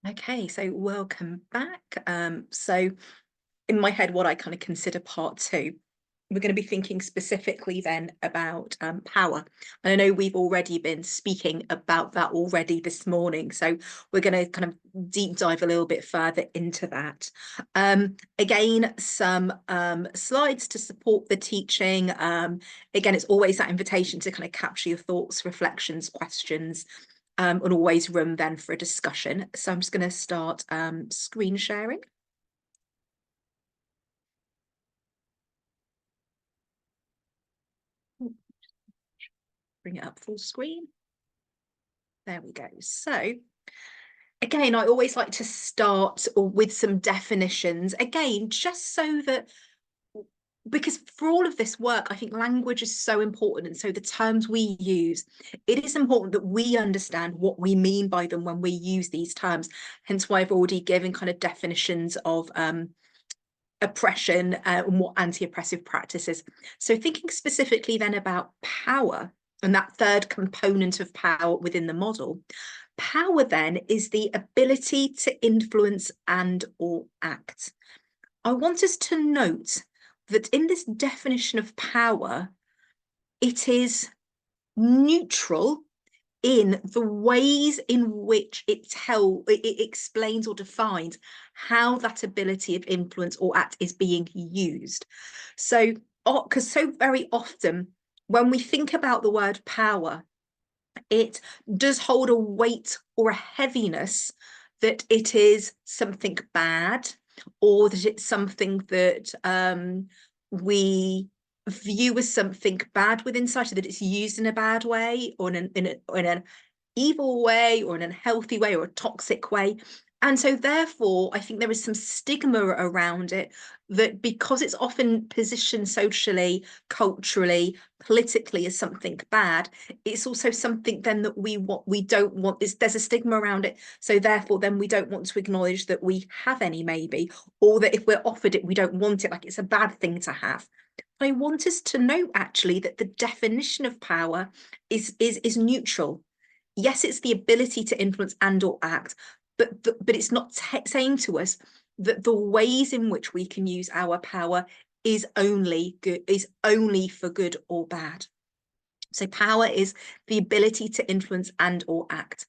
Okay, so welcome back. So in my head, what I kind of consider part two, we're going to be thinking specifically then about power. And I know we've already been speaking about that already this morning. So we're going to kind of deep dive a little bit further into that. Again, some slides to support the teaching. Again, it's always that invitation to kind of capture your thoughts, reflections, questions. And always room then for a discussion. So I'm just going to start screen sharing. Bring it up full screen. There we go. So again, I always like to start with some definitions. Again, just so that, because for all of this work, I think language is so important. And so the terms we use, it is important that we understand what we mean by them when we use these terms. Hence why I've already given kind of definitions of oppression and what anti-oppressive practices. So thinking specifically then about power and that third component of power within the model, power then is the ability to influence and or act. I want us to note that in this definition of power, it is neutral in the ways in which it explains or defines how that ability of influence or act is being used. So, because so very often when we think about the word power, it does hold a weight or a heaviness that it is something bad, or that it's something that we view as something bad within society, that it's used in a bad way, or in an evil way, or in an unhealthy way, or a toxic way. And so therefore, I think there is some stigma around it, that because it's often positioned socially, culturally, politically as something bad, it's also something then that we don't want. There's a stigma around it. So therefore, then we don't want to acknowledge that we have any, maybe, or that if we're offered it, we don't want it, like it's a bad thing to have. But I want us to know actually that the definition of power is neutral. Yes, it's the ability to influence and or act, but it's not saying to us that the ways in which we can use our power is only for good or bad. So power is the ability to influence and or act.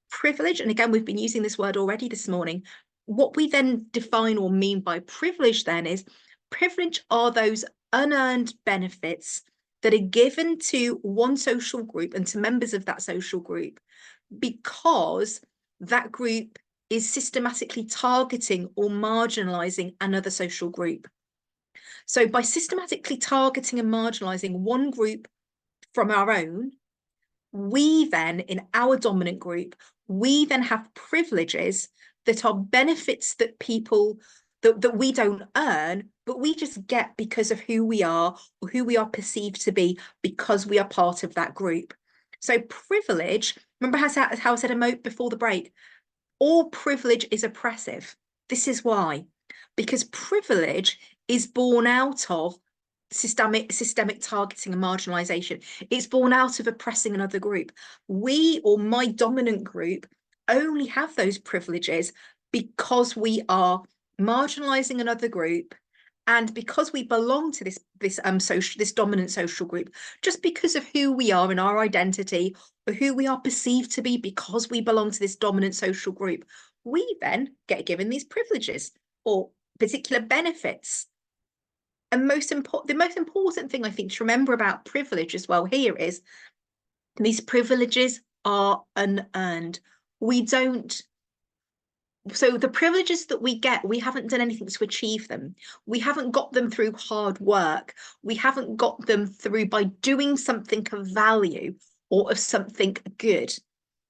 Privilege, and again, we've been using this word already this morning. What we then define or mean by privilege then is privilege are those unearned benefits that are given to one social group and to members of that social group because that group is systematically targeting or marginalizing another social group. So by systematically targeting and marginalizing one group from our own, we then, in our dominant group, we then have privileges that are benefits that people that we don't earn, but we just get because of who we are, or who we are perceived to be, because we are part of that group. So privilege, remember how I said a moat before the break, all privilege is oppressive. This is why, because privilege is born out of systemic targeting and marginalization. It's born out of oppressing another group. We, or my dominant group, only have those privileges because we are marginalizing another group, and because we belong to this dominant social group, just because of who we are in our identity, or who we are perceived to be because we belong to this dominant social group, we then get given these privileges or particular benefits. And the most important thing I think to remember about privilege as well here is these privileges are unearned. We don't. So the privileges that we get, we haven't done anything to achieve them. We haven't got them through hard work. We haven't got them through by doing something of value or of something good.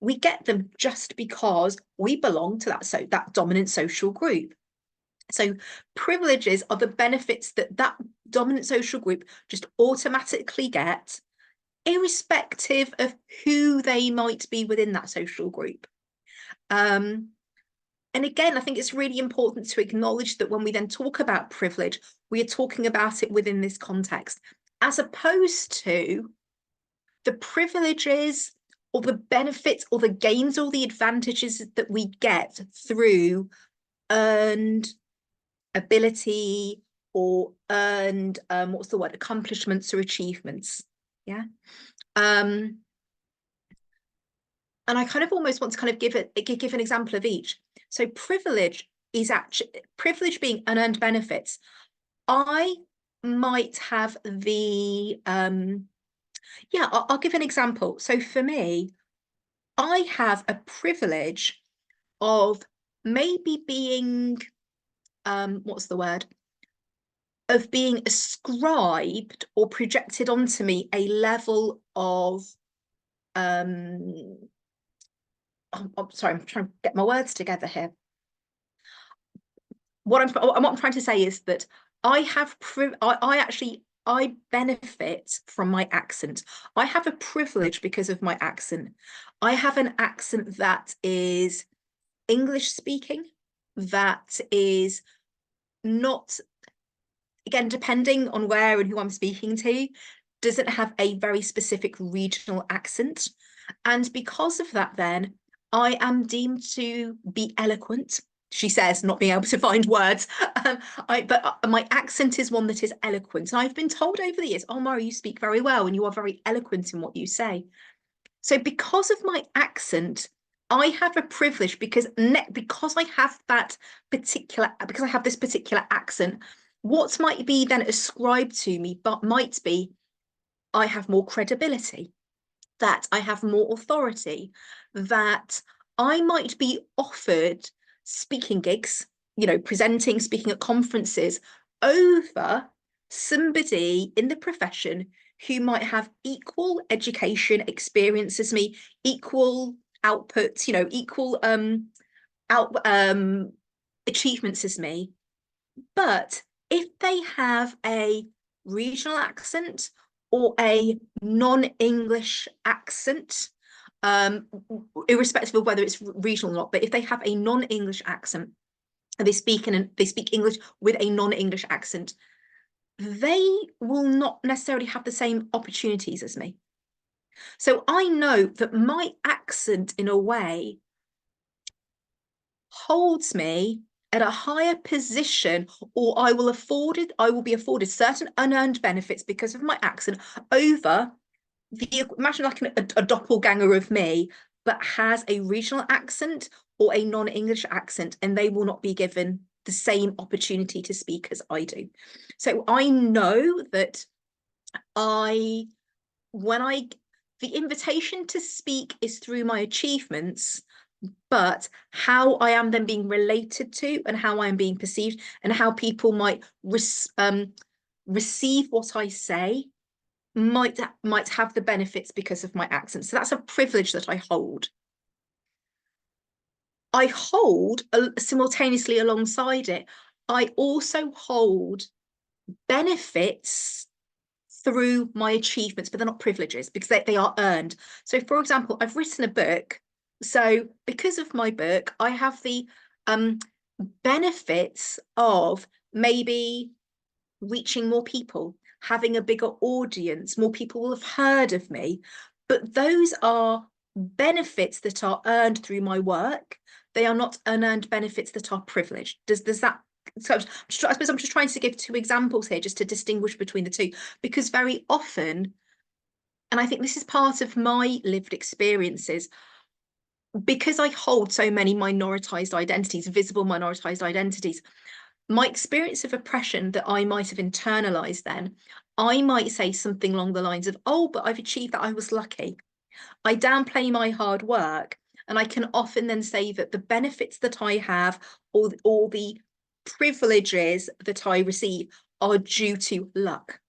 We get them just because we belong to that dominant social group. So privileges are the benefits that dominant social group just automatically get, irrespective of who they might be within that social group. And again, I think it's really important to acknowledge that when we then talk about privilege, we are talking about it within this context, as opposed to the privileges or the benefits or the gains or the advantages that we get through earned ability or earned what's the word, accomplishments or achievements. Yeah. And I kind of almost want to kind of give an example of each. So privilege is actually, privilege being unearned benefits. I might have the yeah, I'll give an example. So for me, I have a privilege of maybe being what's the word, of being ascribed or projected onto me a level of I'm sorry, I'm trying to get my words together here. What I'm trying to say is that I have I benefit from my accent. I have a privilege because of my accent. I have an accent that is English speaking, that is not, again, depending on where and who I'm speaking to, doesn't have a very specific regional accent. And because of that, then I am deemed to be eloquent. She says, not being able to find words. But my accent is one that is eloquent. And I've been told over the years, oh, Myira, you speak very well and you are very eloquent in what you say. So because of my accent, I have a privilege because I have that particular, because I have this particular accent, what might be then ascribed to me, but might be I have more credibility, that I have more authority, that I might be offered speaking gigs, presenting, speaking at conferences over somebody in the profession who might have equal education experience as me, equal outputs, equal achievements as me. But if they have a regional accent or a non-English accent, irrespective of whether it's regional or not, but if they have a non-English accent and they speak English with a non-English accent, they will not necessarily have the same opportunities as me. So I know that my accent, in a way, holds me at a higher position, or I will be afforded certain unearned benefits because of my accent over imagine like a doppelganger of me, but has a regional accent or a non-English accent, and they will not be given the same opportunity to speak as I do. So I know that the invitation to speak is through my achievements, but how I am then being related to and how I am being perceived and how people might receive what I say might have the benefits because of my accent. So that's a privilege that I hold. I hold simultaneously alongside it, I also hold benefits through my achievements, but they're not privileges because they are earned. So for example, I've written a book. So because of my book, I have the benefits of maybe reaching more people, having a bigger audience, more people will have heard of me. But those are benefits that are earned through my work. They are not unearned benefits that are privileged. Does that, so I suppose I'm just trying to give two examples here just to distinguish between the two, because very often, and I think this is part of my lived experiences, because I hold so many minoritized identities, visible minoritized identities, my experience of oppression that I might have internalized then, I might say something along the lines of, oh, but I've achieved that, I was lucky. I downplay my hard work. And I can often then say that the benefits that I have or the privileges that I receive are due to luck.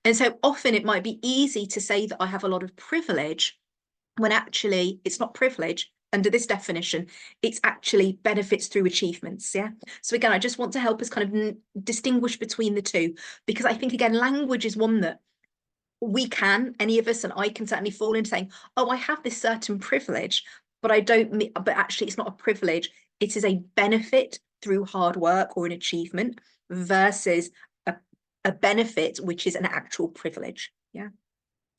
And so often it might be easy to say that I have a lot of privilege when actually it's not privilege under this definition, it's actually benefits through achievements. Yeah. So again, I just want to help us kind of distinguish between the two, because I think, again, language is one that any of us, and I can certainly fall into saying, oh, I have this certain privilege, but but actually it's not a privilege. It is a benefit through hard work or an achievement versus a benefit, which is an actual privilege. Yeah.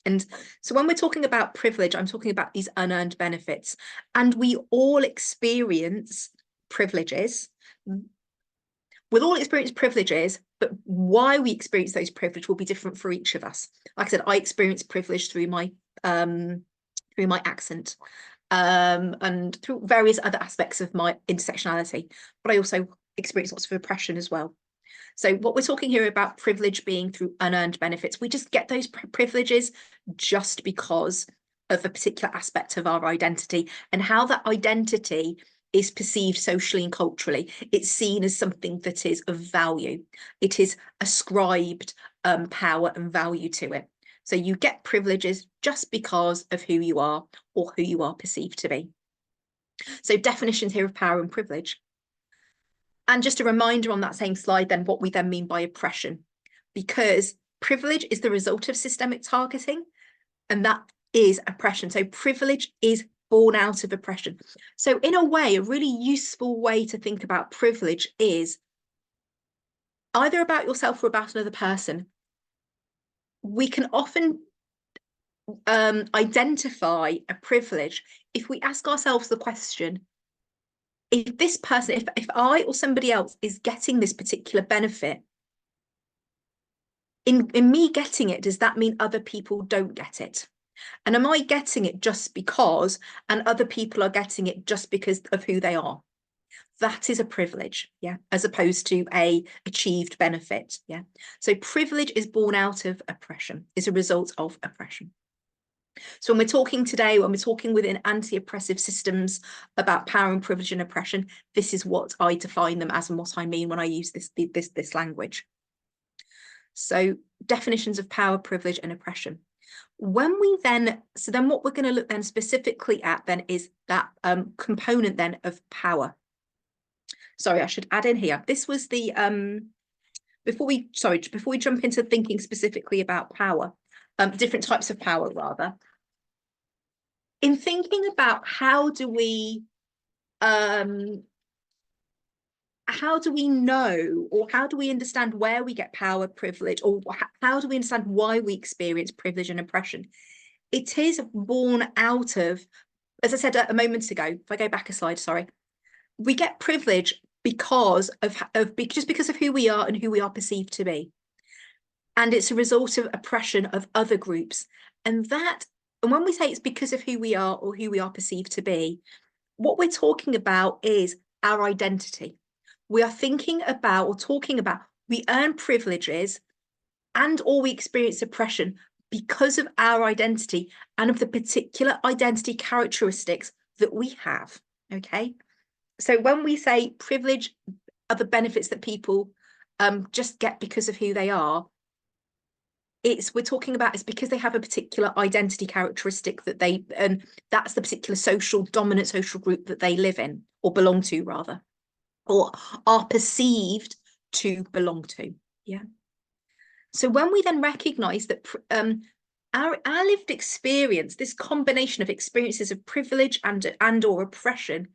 And so when we're talking about privilege, I'm talking about these unearned benefits. And we all experience privileges. We'll all experience privileges, but why we experience those privileges will be different for each of us. Like I said, I experience privilege through my accent, and through various other aspects of my intersectionality, but I also experience lots of oppression as well. So what we're talking here about privilege being through unearned benefits, we just get those privileges just because of a particular aspect of our identity and how that identity is perceived socially and culturally. It's seen as something that is of value. It is ascribed power and value to it. So you get privileges just because of who you are or who you are perceived to be. So definitions here of power and privilege. And just a reminder on that same slide, then, what we then mean by oppression, because privilege is the result of systemic targeting, and that is oppression. So privilege is born out of oppression. So in a way, a really useful way to think about privilege is either about yourself or about another person. We can often identify a privilege if we ask ourselves the question, if this person, if I or somebody else is getting this particular benefit, in me getting it, does that mean other people don't get it? And am I getting it just because, and other people are getting it just because of who they are? That is a privilege, yeah, as opposed to a achieved benefit, yeah. So privilege is born out of oppression, is a result of oppression. So when we're talking today, when we're talking within anti-oppressive systems about power and privilege and oppression, this is what I define them as and what I mean when I use this language. So definitions of power, privilege, and oppression. When we then, so then what we're going to look then specifically at then is that component then of power. Sorry, I should add in here. This was the, before we jump into thinking specifically about power, different types of power rather, in thinking about how do we know, or how do we understand where we get power, privilege, or how do we understand why we experience privilege and oppression? It is born out of, as I said a moment ago, if I go back a slide, sorry, we get privilege because just because of who we are and who we are perceived to be. And it's a result of oppression of other groups. And when we say it's because of who we are or who we are perceived to be, what we're talking about is our identity. We are thinking about or talking about, we earn privileges and or we experience oppression because of our identity and of the particular identity characteristics that we have, okay? So when we say privilege are the benefits that people just get because of who they are, we're talking about it's because they have a particular identity characteristic that and that's the particular dominant social group that they live in or belong to rather, or are perceived to belong to, yeah. So when we then recognize that our lived experience, this combination of experiences of privilege and or oppression,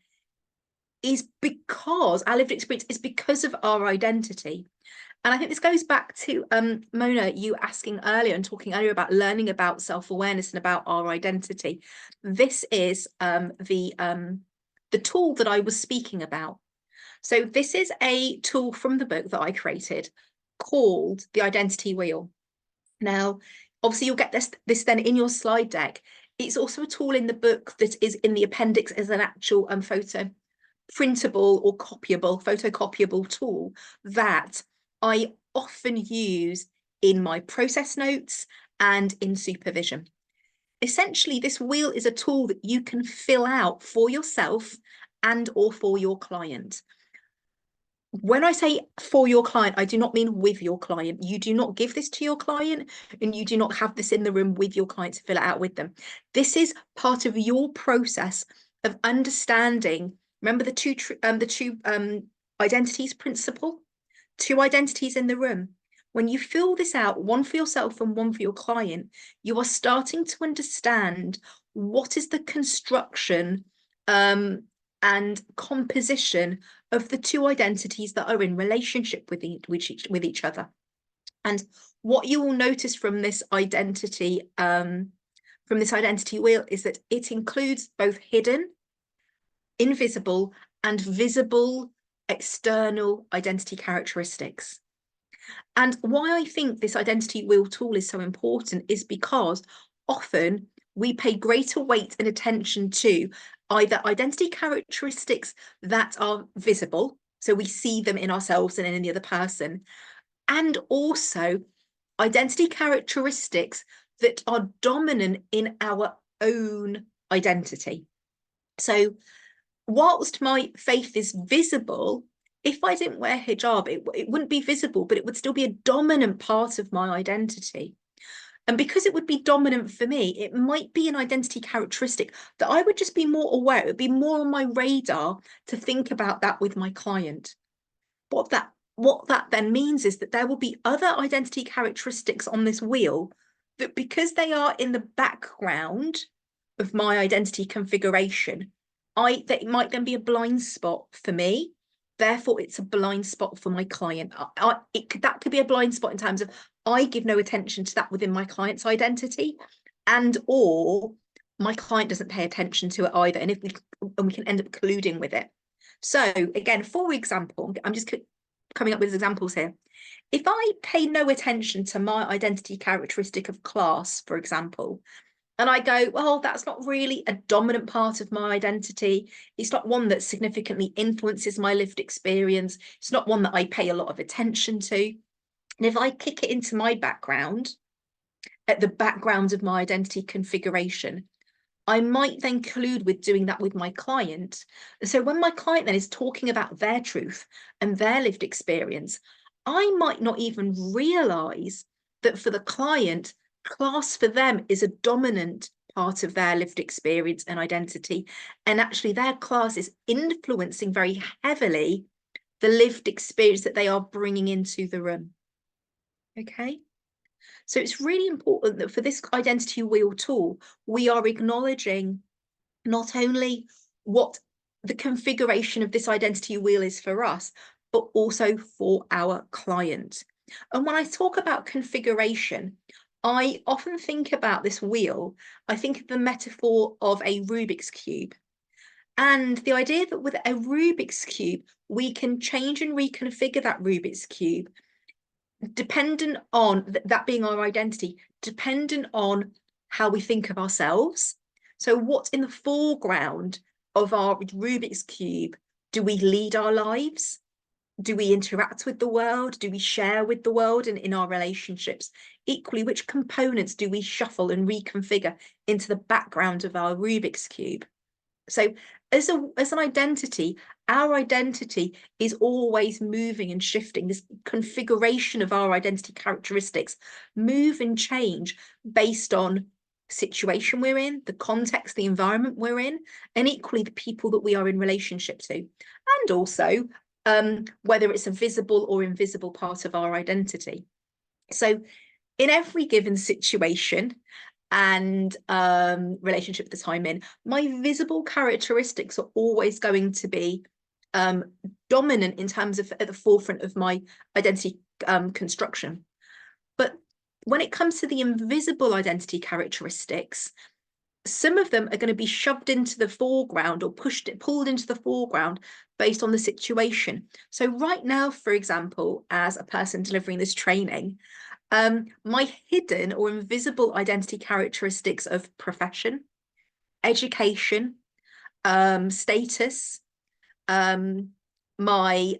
is because our lived experience is because of our identity. And I think this goes back to Mona, you asking earlier and talking earlier about learning about self-awareness and about our identity. This is the tool that I was speaking about. So this is a tool from the book that I created called the Identity Wheel. Now, obviously you'll get this then in your slide deck. It's also a tool in the book that is in the appendix as an actual photo printable or photocopyable tool that I often use in my process notes and in supervision. Essentially, this wheel is a tool that you can fill out for yourself and or for your client. When I say for your client, I do not mean with your client. You do not give this to your client and you do not have this in the room with your client to fill it out with them. This is part of your process of understanding. Remember the two identities principle? Two identities in the room. When you fill this out, one for yourself and one for your client, you are starting to understand what is the construction and composition of the two identities that are in relationship with each other. And what you will notice from this identity wheel is that it includes both hidden, invisible, and visible external identity characteristics. And why I think this identity wheel tool is so important is because often we pay greater weight and attention to either identity characteristics that are visible, so we see them in ourselves and in the other person, and also identity characteristics that are dominant in our own identity. So whilst my faith is visible, if I didn't wear hijab, it wouldn't be visible, but it would still be a dominant part of my identity. And because it would be dominant for me, it might be an identity characteristic that I would just be more aware. It would be more on my radar to think about that with my client. What that then means is that there will be other identity characteristics on this wheel that, because they are in the background of my identity configuration, that might then be a blind spot for me. Therefore, it's a blind spot for my client. That could be a blind spot in terms of I give no attention to that within my client's identity, and or my client doesn't pay attention to it either. And we can end up colluding with it. So again, for example, I'm just coming up with examples here. If I pay no attention to my identity characteristic of class, for example, and I go, well, that's not really a dominant part of my identity. It's not one that significantly influences my lived experience. It's not one that I pay a lot of attention to. And if I kick it into my background, at the background of my identity configuration, I might then collude with doing that with my client. So when my client then is talking about their truth and their lived experience, I might not even realize that for the client, class for them is a dominant part of their lived experience and identity. And actually their class is influencing very heavily the lived experience that they are bringing into the room. Okay. So it's really important that for this identity wheel tool, we are acknowledging not only what the configuration of this identity wheel is for us, but also for our client. And when I talk about configuration, I often think about this wheel, I think of the metaphor of a Rubik's Cube. And the idea that with a Rubik's Cube, we can change and reconfigure that Rubik's Cube dependent on that being our identity, dependent on how we think of ourselves. So what's in the foreground of our Rubik's Cube? Do we lead our lives? Do we interact with the world? Do we share with the world and in our relationships? Equally, which components do we shuffle and reconfigure into the background of our Rubik's Cube? So as an identity, our identity is always moving and shifting. This configuration of our identity characteristics move and change based on situation we're in, the context, the environment we're in, and equally the people that we are in relationship to. And also whether it's a visible or invisible part of our identity. So in every given situation and relationship that I'm in, my visible characteristics are always going to be dominant in terms of at the forefront of my identity construction. But when it comes to the invisible identity characteristics, some of them are going to be shoved into the foreground or pulled into the foreground based on the situation. So right now, for example, as a person delivering this training, my hidden or invisible identity characteristics of profession, education, status, my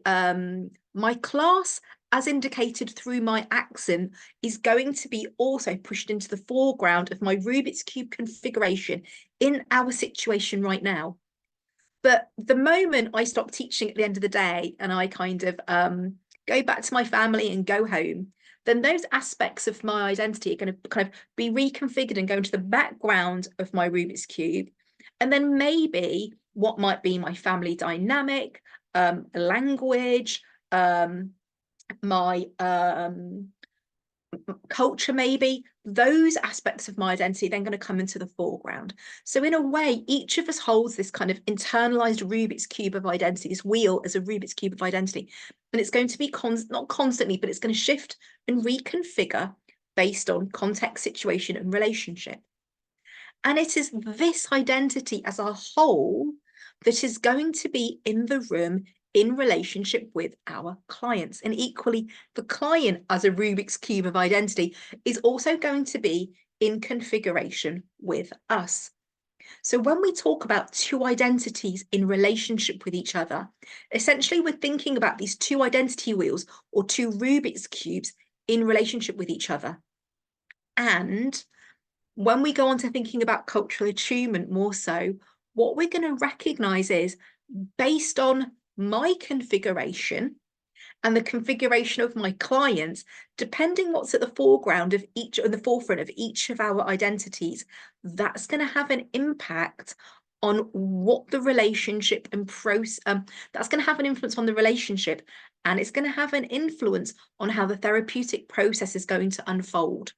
class, as indicated through my accent, is going to be also pushed into the foreground of my Rubik's Cube configuration in our situation right now. But the moment I stop teaching at the end of the day and I kind of go back to my family and go home, then those aspects of my identity are going to kind of be reconfigured and go into the background of my Rubik's Cube. And then maybe what might be my family dynamic, language, my culture maybe those aspects of my identity are then going to come into the foreground. So in a way, each of us holds this kind of internalized Rubik's Cube of identity, this wheel as a Rubik's Cube of identity. And it's going to be not constantly, but it's going to shift and reconfigure based on context, situation, and relationship. And it is this identity as a whole that is going to be in the room in relationship with our clients. And equally, the client as a Rubik's Cube of identity is also going to be in configuration with us. So when we talk about two identities in relationship with each other, essentially we're thinking about these two identity wheels or two Rubik's Cubes in relationship with each other. And when we go on to thinking about cultural attunement more so, what we're going to recognize is based on my configuration and the configuration of my clients, depending what's at the foreground of each and the forefront of each of our identities, that's going to have an impact on what the relationship and process, that's going to have an influence on the relationship, and it's going to have an influence on how the therapeutic process is going to unfold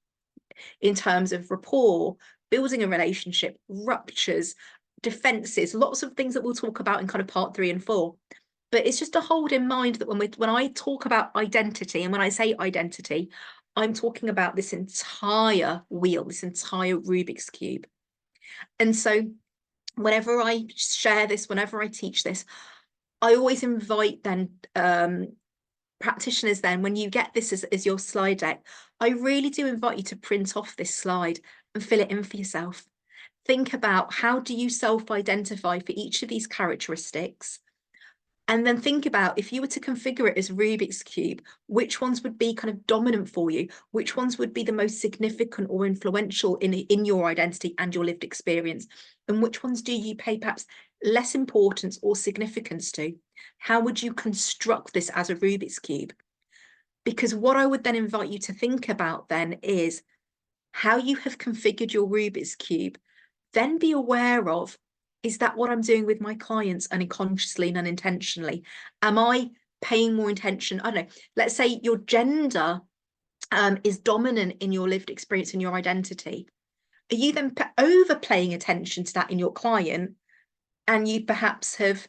in terms of rapport, building a relationship, ruptures, defenses, lots of things that we'll talk about in kind of part 3 and 4. But it's just to hold in mind that when I talk about identity, and when I say identity, I'm talking about this entire wheel, this entire Rubik's Cube. And so whenever I share this, whenever I teach this, I always invite then practitioners then, when you get this as your slide deck, I really do invite you to print off this slide and fill it in for yourself. Think about how do you self-identify for each of these characteristics, and then think about if you were to configure it as Rubik's Cube, which ones would be kind of dominant for you, which ones would be the most significant or influential in your identity and your lived experience, and which ones do you pay perhaps less importance or significance to? How would you construct this as a Rubik's Cube? Because what I would then invite you to think about then is how you have configured your Rubik's Cube. Then be aware of, is that what I'm doing with my clients unconsciously and unintentionally? Am I paying more attention? I don't know. Let's say your gender is dominant in your lived experience and your identity. Are you then overpaying attention to that in your client, and you perhaps have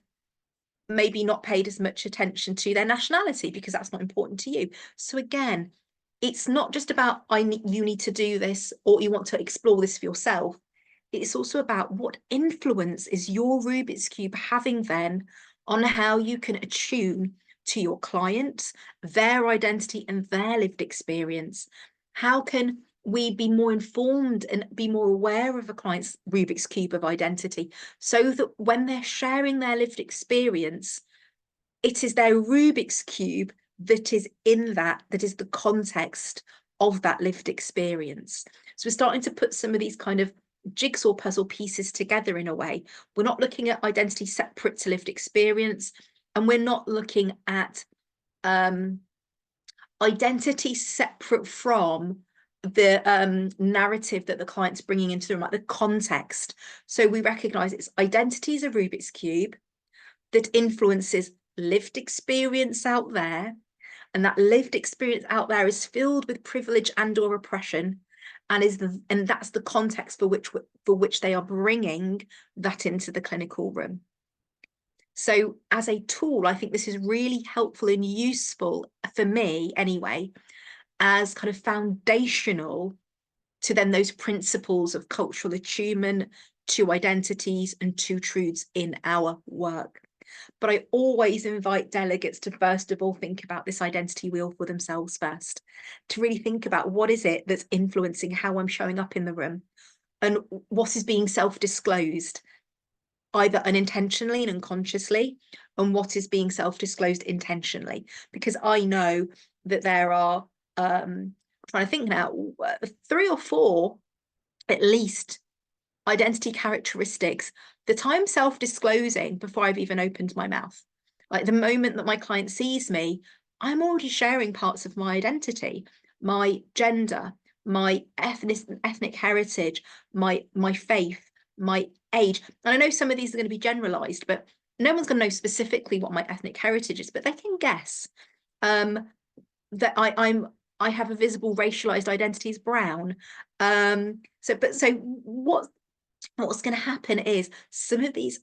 maybe not paid as much attention to their nationality because that's not important to you? So again, it's not just about you need to do this or you want to explore this for yourself. It's also about what influence is your Rubik's Cube having then on how you can attune to your clients, their identity and their lived experience. How can we be more informed and be more aware of a client's Rubik's Cube of identity so that when they're sharing their lived experience, it is their Rubik's Cube that is in that is the context of that lived experience. So we're starting to put some of these kind of jigsaw puzzle pieces together in a way. We're not looking at identity separate to lived experience, and we're not looking at identity separate from the narrative that the client's bringing into the room, like the context. So we recognize it's identity is a Rubik's Cube that influences lived experience out there, and that lived experience out there is filled with privilege and or oppression, and that's the context for which they are bringing that into the clinical room. So as a tool, I think this is really helpful and useful for me anyway, as kind of foundational to then those principles of cultural attunement, to identities and to truths in our work. But I always invite delegates to first of all think about this identity wheel for themselves first, to really think about what is it that's influencing how I'm showing up in the room, and what is being self-disclosed either unintentionally and unconsciously, and what is being self-disclosed intentionally. Because I know that there are, trying to think now, 3 or 4 at least identity characteristics that I'm self-disclosing before I've even opened my mouth. Like the moment that my client sees me, I'm already sharing parts of my identity, my gender, my ethnic heritage, my faith, my age. And I know some of these are going to be generalized, but no one's going to know specifically what my ethnic heritage is, but they can guess that I'm I have a visible racialized identity as brown. So what's going to happen is some of these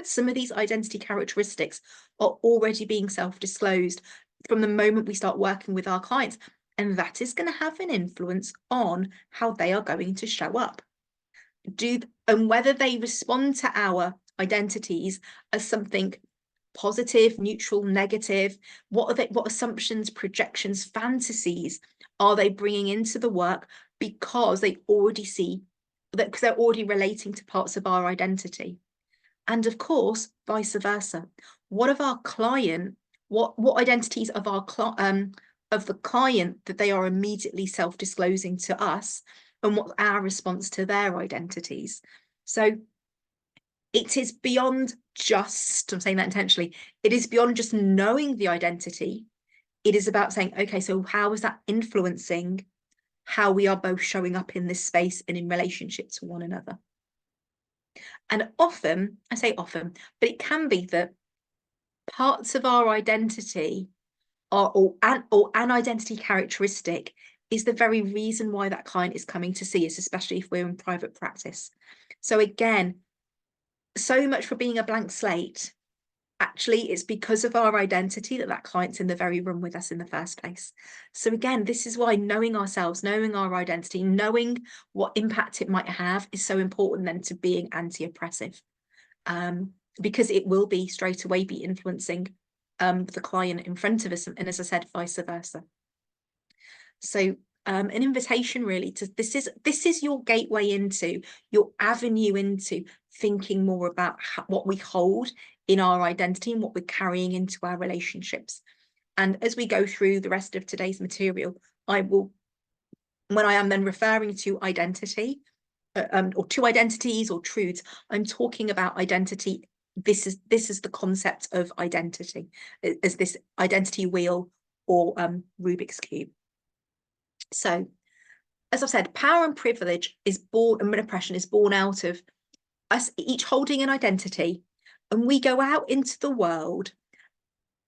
some of these identity characteristics are already being self-disclosed from the moment we start working with our clients, and that is going to have an influence on how they are going to show up, and whether they respond to our identities as something positive, neutral, negative. What assumptions, projections, fantasies are they bringing into the work, because they already see that, because they're already relating to parts of our identity. And of course, vice versa. What of our client, what identities of of the client that they are immediately self-disclosing to us, and what's our response to their identities? So it is beyond just, I'm saying that intentionally, it is beyond just knowing the identity. It is about saying, okay, so how is that influencing how we are both showing up in this space and in relationship to one another? And often, I say often, but it can be that parts of our identity are, or an identity characteristic is the very reason why that client is coming to see us, especially if we're in private practice. So again, so much for being a blank slate. Actually, it's because of our identity that client's in the very room with us in the first place. So again, this is why knowing ourselves, knowing our identity, knowing what impact it might have is so important then to being anti-oppressive, because it will be straight away be influencing the client in front of us, and as I said, vice versa. So an invitation really to this is your gateway into, your avenue into thinking more about what we hold in our identity and what we're carrying into our relationships. And as we go through the rest of today's material, I will, when I am then referring to identity, or to identities or truths, I'm talking about identity. This is the concept of identity, as this identity wheel or Rubik's cube. So, as I've said, power and privilege is born, and oppression is born out of us each holding an identity, and we go out into the world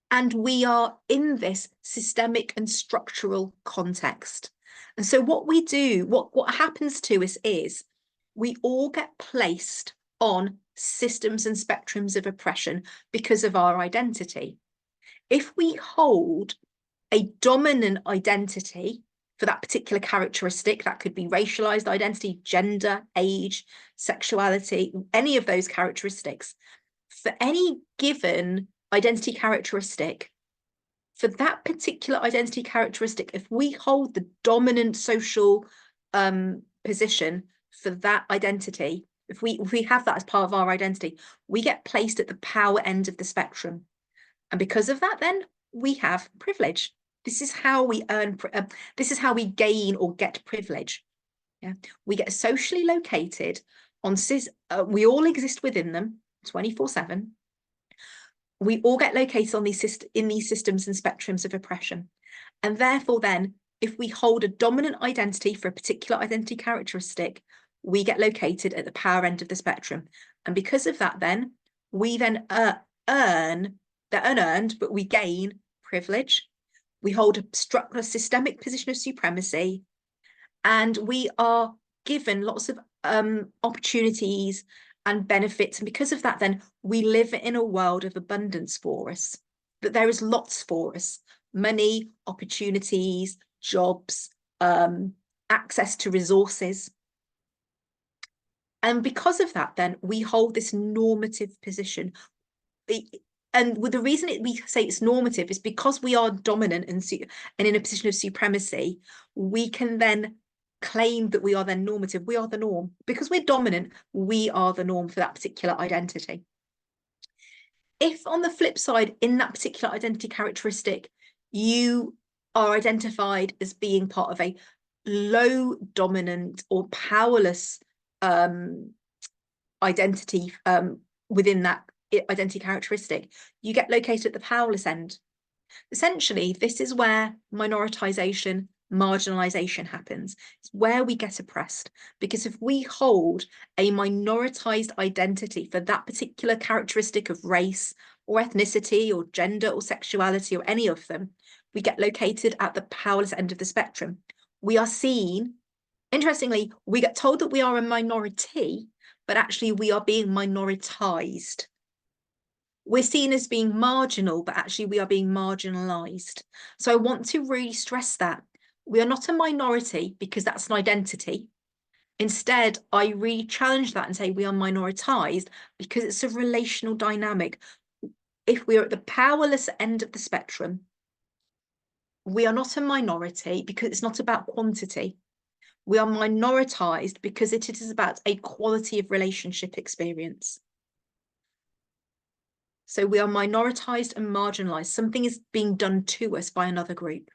and we are in this systemic and structural context. And so what we do, what happens to us is we all get placed on systems and spectrums of oppression because of our identity. If we hold a dominant identity for that particular characteristic, that could be racialized identity, gender, age, sexuality, any of those characteristics, for any given identity characteristic, for that particular identity characteristic, if we hold the dominant social position for that identity, if we have that as part of our identity, we get placed at the power end of the spectrum. And because of that, then we have privilege. This is how we earn, this is how we gain or get privilege. Yeah, we get socially located on we all exist within them 24/7. We all get located on these systems and spectrums of oppression. And therefore then, if we hold a dominant identity for a particular identity characteristic, we get located at the power end of the spectrum. And because of that, then we then earn, they're unearned, but we gain privilege. We hold a systemic position of supremacy, and we are given lots of opportunities and benefits. And because of that, then we live in a world of abundance for us, that there is lots for us: money, opportunities, jobs, access to resources. And because of that, then we hold this normative position. And with the reason we say it's normative is because we are dominant and in a position of supremacy, we can then claim that we are then normative. We are the norm. Because we're dominant, we are the norm for that particular identity. If on the flip side, in that particular identity characteristic, you are identified as being part of a low dominant or powerless identity within that identity characteristic, you get located at the powerless end. Essentially, this is where minoritization, marginalization happens. It's where we get oppressed, because if we hold a minoritized identity for that particular characteristic of race or ethnicity or gender or sexuality or any of them, we get located at the powerless end of the spectrum. We are seen, interestingly, we get told that we are a minority, but actually we are being minoritized. We're seen as being marginal, but actually we are being marginalized. So I want to really stress that we are not a minority because that's an identity. Instead, I really challenge that and say we are minoritized because it's a relational dynamic. If we're at the powerless end of the spectrum, we are not a minority because it's not about quantity. We are minoritized because it is about a quality of relationship experience. So we are minoritized and marginalized. Something is being done to us by another group.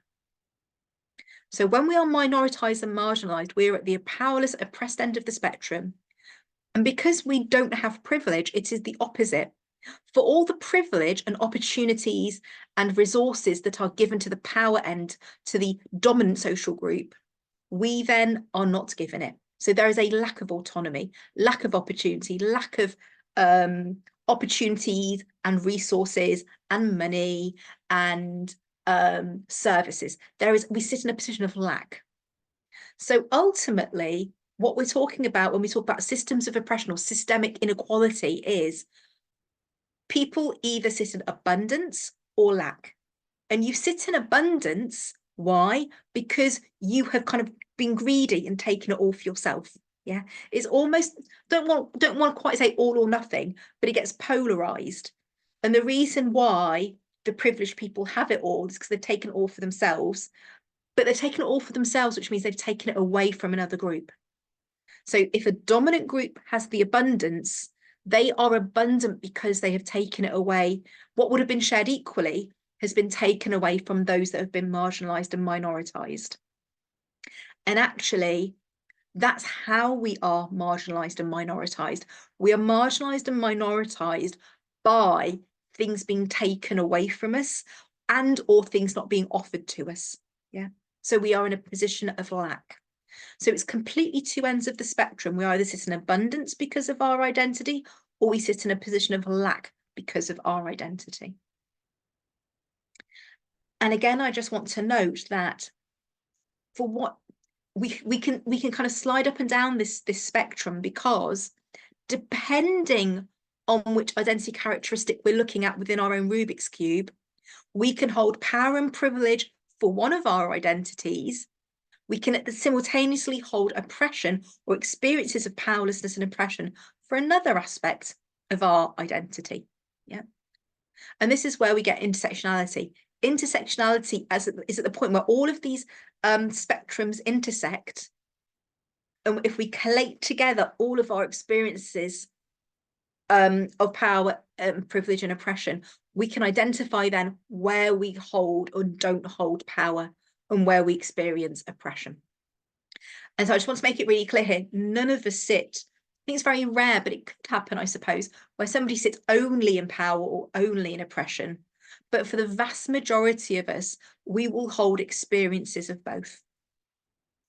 So when we are minoritized and marginalized, we're at the powerless, oppressed end of the spectrum. And because we don't have privilege, it is the opposite. For all the privilege and opportunities and resources that are given to the power end, to the dominant social group, we then are not given it. So there is a lack of autonomy, lack of opportunity, lack of opportunities and resources and money and services. We sit in a position of lack. So ultimately, what we're talking about when we talk about systems of oppression or systemic inequality is people either sit in abundance or lack. And you sit in abundance. Why? Because you have kind of been greedy and taken it all for yourself. Yeah, it's almost don't want to quite say all or nothing, but it gets polarized. And the reason why the privileged people have it all is because they've taken it all for themselves, but they've taken it all for themselves, which means they've taken it away from another group. So if a dominant group has the abundance, they are abundant because they have taken it away. What would have been shared equally has been taken away from those that have been marginalized and minoritized. And actually, that's how we are marginalized and minoritized. We are marginalized and minoritized by things being taken away from us and or things not being offered to us. Yeah. So we are in a position of lack. So it's completely two ends of the spectrum. We either sit in abundance because of our identity, or we sit in a position of lack because of our identity. And again, I just want to note that for what we can kind of slide up and down this spectrum, because depending on which identity characteristic we're looking at within our own Rubik's Cube, we can hold power and privilege for one of our identities. We can simultaneously hold oppression or experiences of powerlessness and oppression for another aspect of our identity. Yeah. And this is where we get intersectionality. Intersectionality is at the point where all of these spectrums intersect. And if we collate together all of our experiences of power, privilege, and oppression, we can identify then where we hold or don't hold power and where we experience oppression. And so I just want to make it really clear here, none of us sit, I think it's very rare, but it could happen, I suppose, where somebody sits only in power or only in oppression. But for the vast majority of us, we will hold experiences of both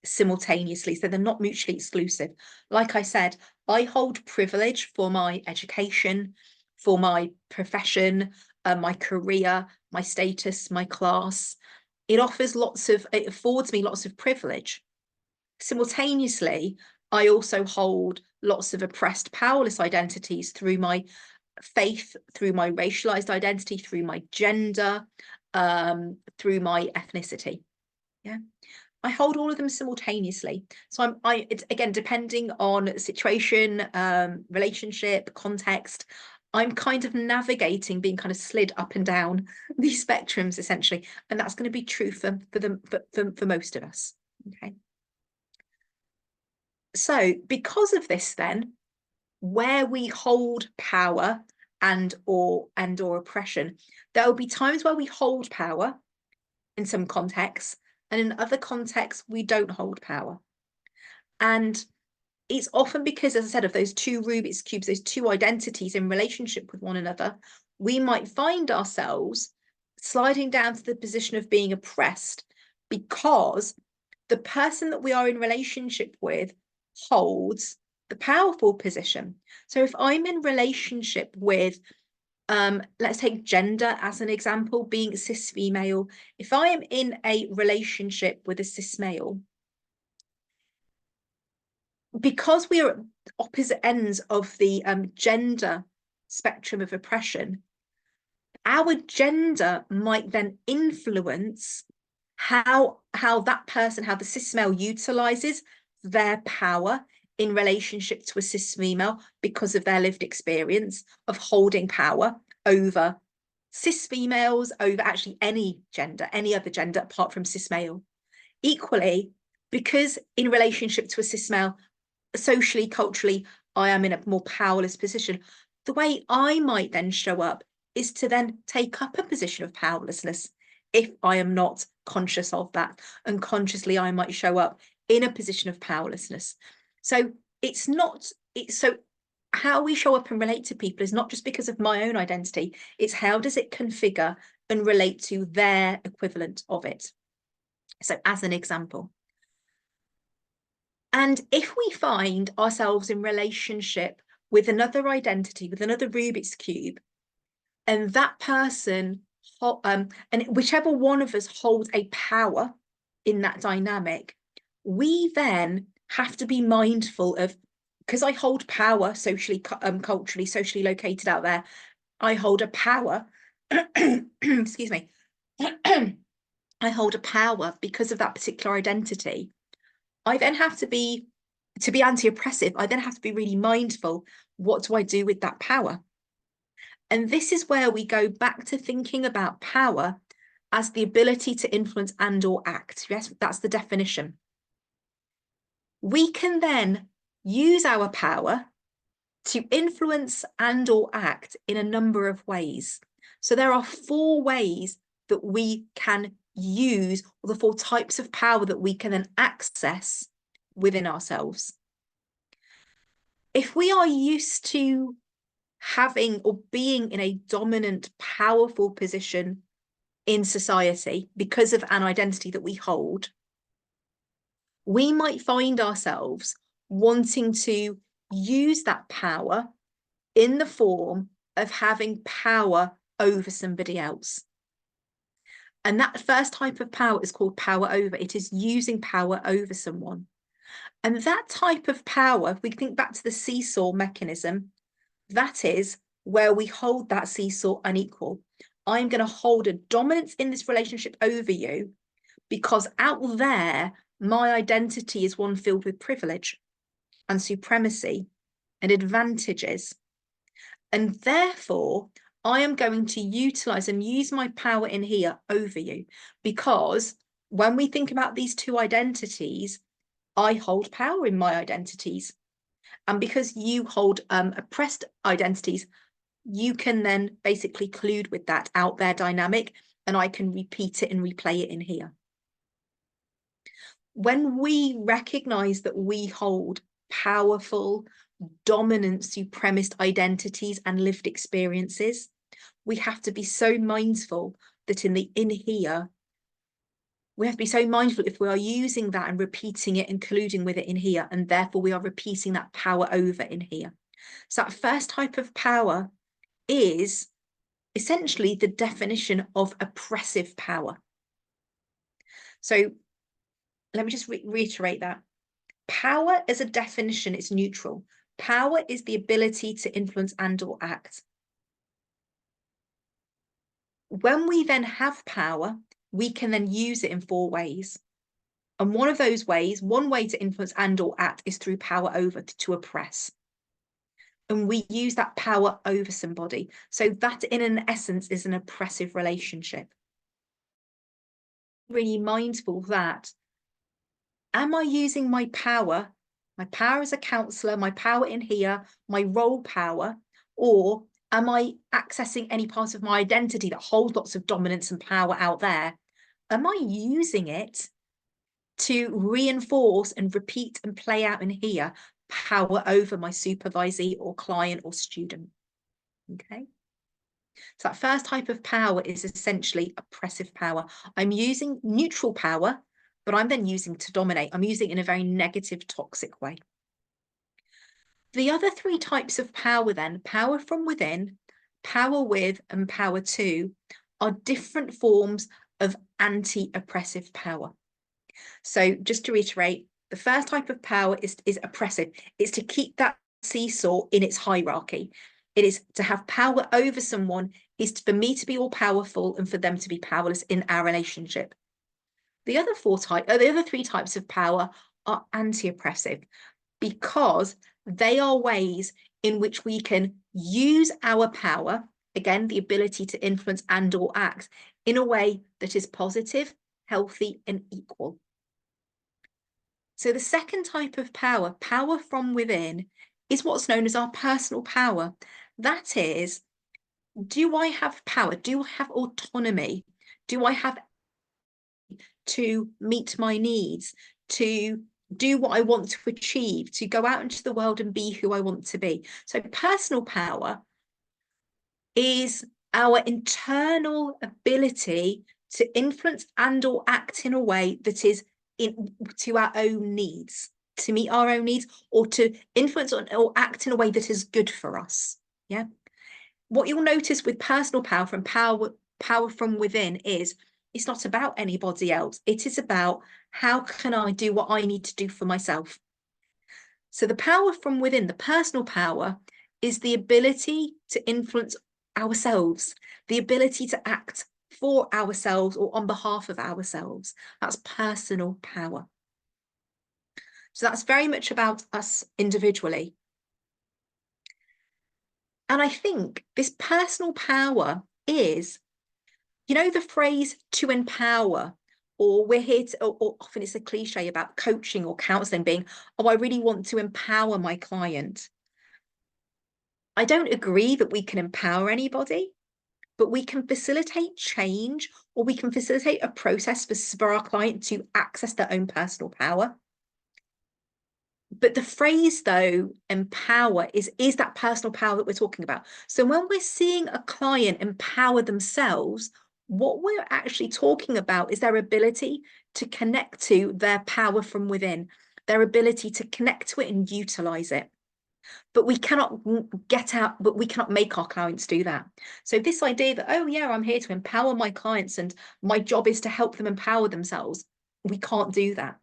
simultaneously, so they're not mutually exclusive. Like I said, I hold privilege for my education, for my profession, my career, my status, my class. It affords me lots of privilege. Simultaneously, I also hold lots of oppressed, powerless identities through my faith, through my racialized identity, through my gender, through my ethnicity. Yeah, I hold all of them simultaneously. So it's again, depending on situation, relationship, context, I'm kind of navigating, being kind of slid up and down these spectrums essentially, and that's going to be true for most of us. Okay. So because of this, then, where we hold power and or oppression, there will be times where we hold power in some contexts, and in other contexts we don't hold power. And it's often because, as I said, of those two Rubik's cubes, those two identities in relationship with one another, we might find ourselves sliding down to the position of being oppressed because the person that we are in relationship with holds the powerful position. So if I'm in relationship with Let's take gender as an example, being cis female. If I am in a relationship with a cis male, because we are at opposite ends of the gender spectrum of oppression, our gender might then influence how that person, how the cis male utilizes their power in relationship to a cis female because of their lived experience of holding power over cis females, over actually any gender, any other gender apart from cis male. Equally, because in relationship to a cis male, socially, culturally, I am in a more powerless position, the way I might then show up is to then take up a position of powerlessness if I am not conscious of that. Unconsciously, I might show up in a position of powerlessness. So it's not, so how we show up and relate to people is not just because of my own identity, it's how does it configure and relate to their equivalent of it. So as an example, and if we find ourselves in relationship with another identity, with another Rubik's Cube, and that person, and whichever one of us holds a power in that dynamic, we then have to be mindful of, because I hold power socially, culturally, socially located out there, I hold a power, excuse me, I hold a power because of that particular identity. I then have to be anti-oppressive, I then have to be really mindful, what do I do with that power? And this is where we go back to thinking about power as the ability to influence and or act. Yes, that's the definition. We can then use our power to influence and or act in a number of ways. So there are 4 ways that we can use, or the 4 types of power that we can then access within ourselves. If we are used to having or being in a dominant, powerful position in society because of an identity that we hold, we might find ourselves wanting to use that power in the form of having power over somebody else. And that first type of power is called power over. It is using power over someone. And that type of power, if we think back to the seesaw mechanism, that is where we hold that seesaw unequal. I'm going to hold a dominance in this relationship over you because out there, my identity is one filled with privilege and supremacy and advantages. And therefore, I am going to utilize and use my power in here over you, because when we think about these 2 identities, I hold power in my identities. And because you hold oppressed identities, you can then basically collude with that out there dynamic, and I can repeat it and replay it in here. When we recognize that we hold powerful, dominant, supremacist identities and lived experiences, we have to be so mindful that in here, we have to be so mindful if we are using that and repeating it and colluding with it in here, and therefore we are repeating that power over in here. So that first type of power is essentially the definition of oppressive power. So let me just reiterate that. Power as a definition is neutral. Power is the ability to influence and or act. When we then have power, we can then use it in 4 ways. And one of those ways, one way to influence and or act is through power over, to oppress. And we use that power over somebody. So that in an essence is an oppressive relationship. Really mindful that, am I using my power as a counsellor, my power in here, my role power, or am I accessing any part of my identity that holds lots of dominance and power out there? Am I using it to reinforce and repeat and play out in here power over my supervisee or client or student? Okay. So that first type of power is essentially oppressive power. I'm using neutral power, but I'm then using to dominate. I'm using it in a very negative, toxic way. The other 3 types of power then, power from within, power with and power to are different forms of anti-oppressive power. So just to reiterate, the first type of power is oppressive. It's to keep that seesaw in its hierarchy. It is to have power over someone, is for me to be all powerful and for them to be powerless in our relationship. The other three types of power are anti-oppressive, because they are ways in which we can use our power, again, the ability to influence and or act, in a way that is positive, healthy, and equal. So the second type of power, power from within, is what's known as our personal power. That is, do I have power? Do I have autonomy? Do I have to meet my needs, to do what I want to achieve, to go out into the world and be who I want to be? So personal power is our internal ability to influence and or act in a way that is to our own needs, to meet our own needs, or to influence or act in a way that is good for us. Yeah. What you'll notice with personal power from within is it's not about anybody else. It is about how can I do what I need to do for myself. So the power from within, the personal power, is the ability to influence ourselves, the ability to act for ourselves or on behalf of ourselves. That's personal power. So that's very much about us individually. And I think this personal power is, you know, the phrase to empower, or we're here to, or often it's a cliche about coaching or counselling being, oh, I really want to empower my client. I don't agree that we can empower anybody, but we can facilitate change, or we can facilitate a process for our client to access their own personal power. But the phrase, though, empower, is that personal power that we're talking about. So when we're seeing a client empower themselves, what we're actually talking about is their ability to connect to their power from within, their ability to connect to it and utilize it. But we cannot make our clients do that. So this idea that, oh yeah, I'm here to empower my clients and my job is to help them empower themselves, we can't do that.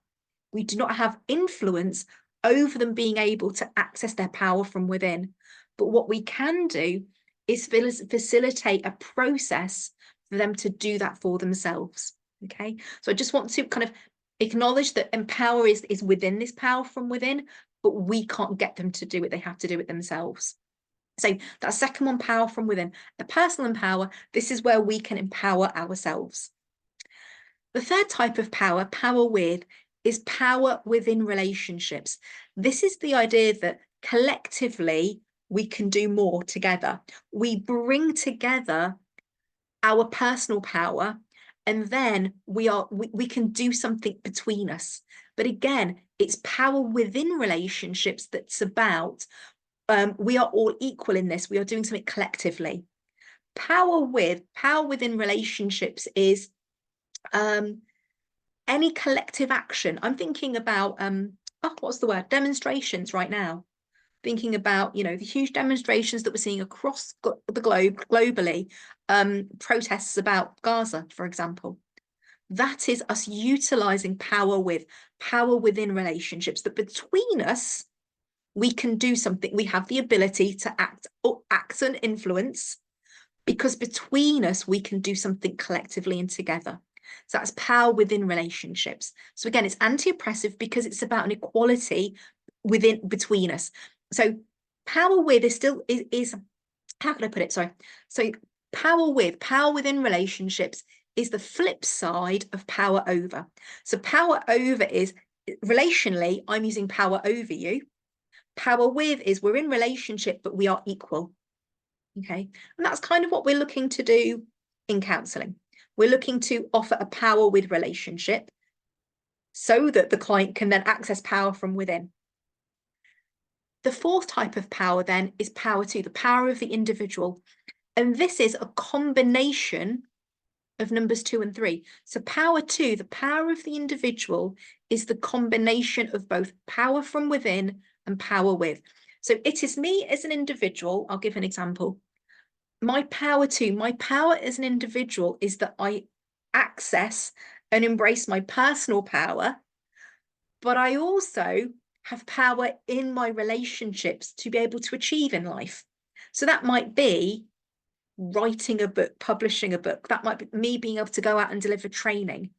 We do not have influence over them being able to access their power from within. But what we can do is facilitate a process for them to do that for themselves. Okay, so I just want to kind of acknowledge that empower is within this power from within, but we can't get them to do it. They have to do it themselves. So that second one, power from within, the personal empower, this is where we can empower ourselves. The third type of power, power with, is power within relationships. This is the idea that collectively we can do more together. We bring together our personal power, and then we can do something between us. But again, it's power within relationships that's about we are all equal in this. We are doing something collectively. Power within relationships is any collective action. I'm thinking about what's the word? Demonstrations right now. Thinking about, you know, the huge demonstrations that we're seeing across the globe, globally, protests about Gaza, for example. That is us utilizing power within relationships, that between us, we can do something. We have the ability to act and influence, because between us, we can do something collectively and together. So that's power within relationships. So again, it's anti-oppressive because it's about an equality between us. So power with is how can I put it? Sorry. So power within relationships is the flip side of power over. So power over is relationally, I'm using power over you. Power with is we're in relationship, but we are equal. Okay. And that's kind of what we're looking to do in counselling. We're looking to offer a power with relationship so that the client can then access power from within. The fourth type of power then is power to, the power of the individual. And this is a combination of numbers 2 and 3. So power to, the power of the individual, is the combination of both power from within and power with. So it is me as an individual. I'll give an example. my power too, my power as an individual is that I access and embrace my personal power, but I also have power in my relationships to be able to achieve in life. So that might be writing a book, publishing a book. That might be me being able to go out and deliver training.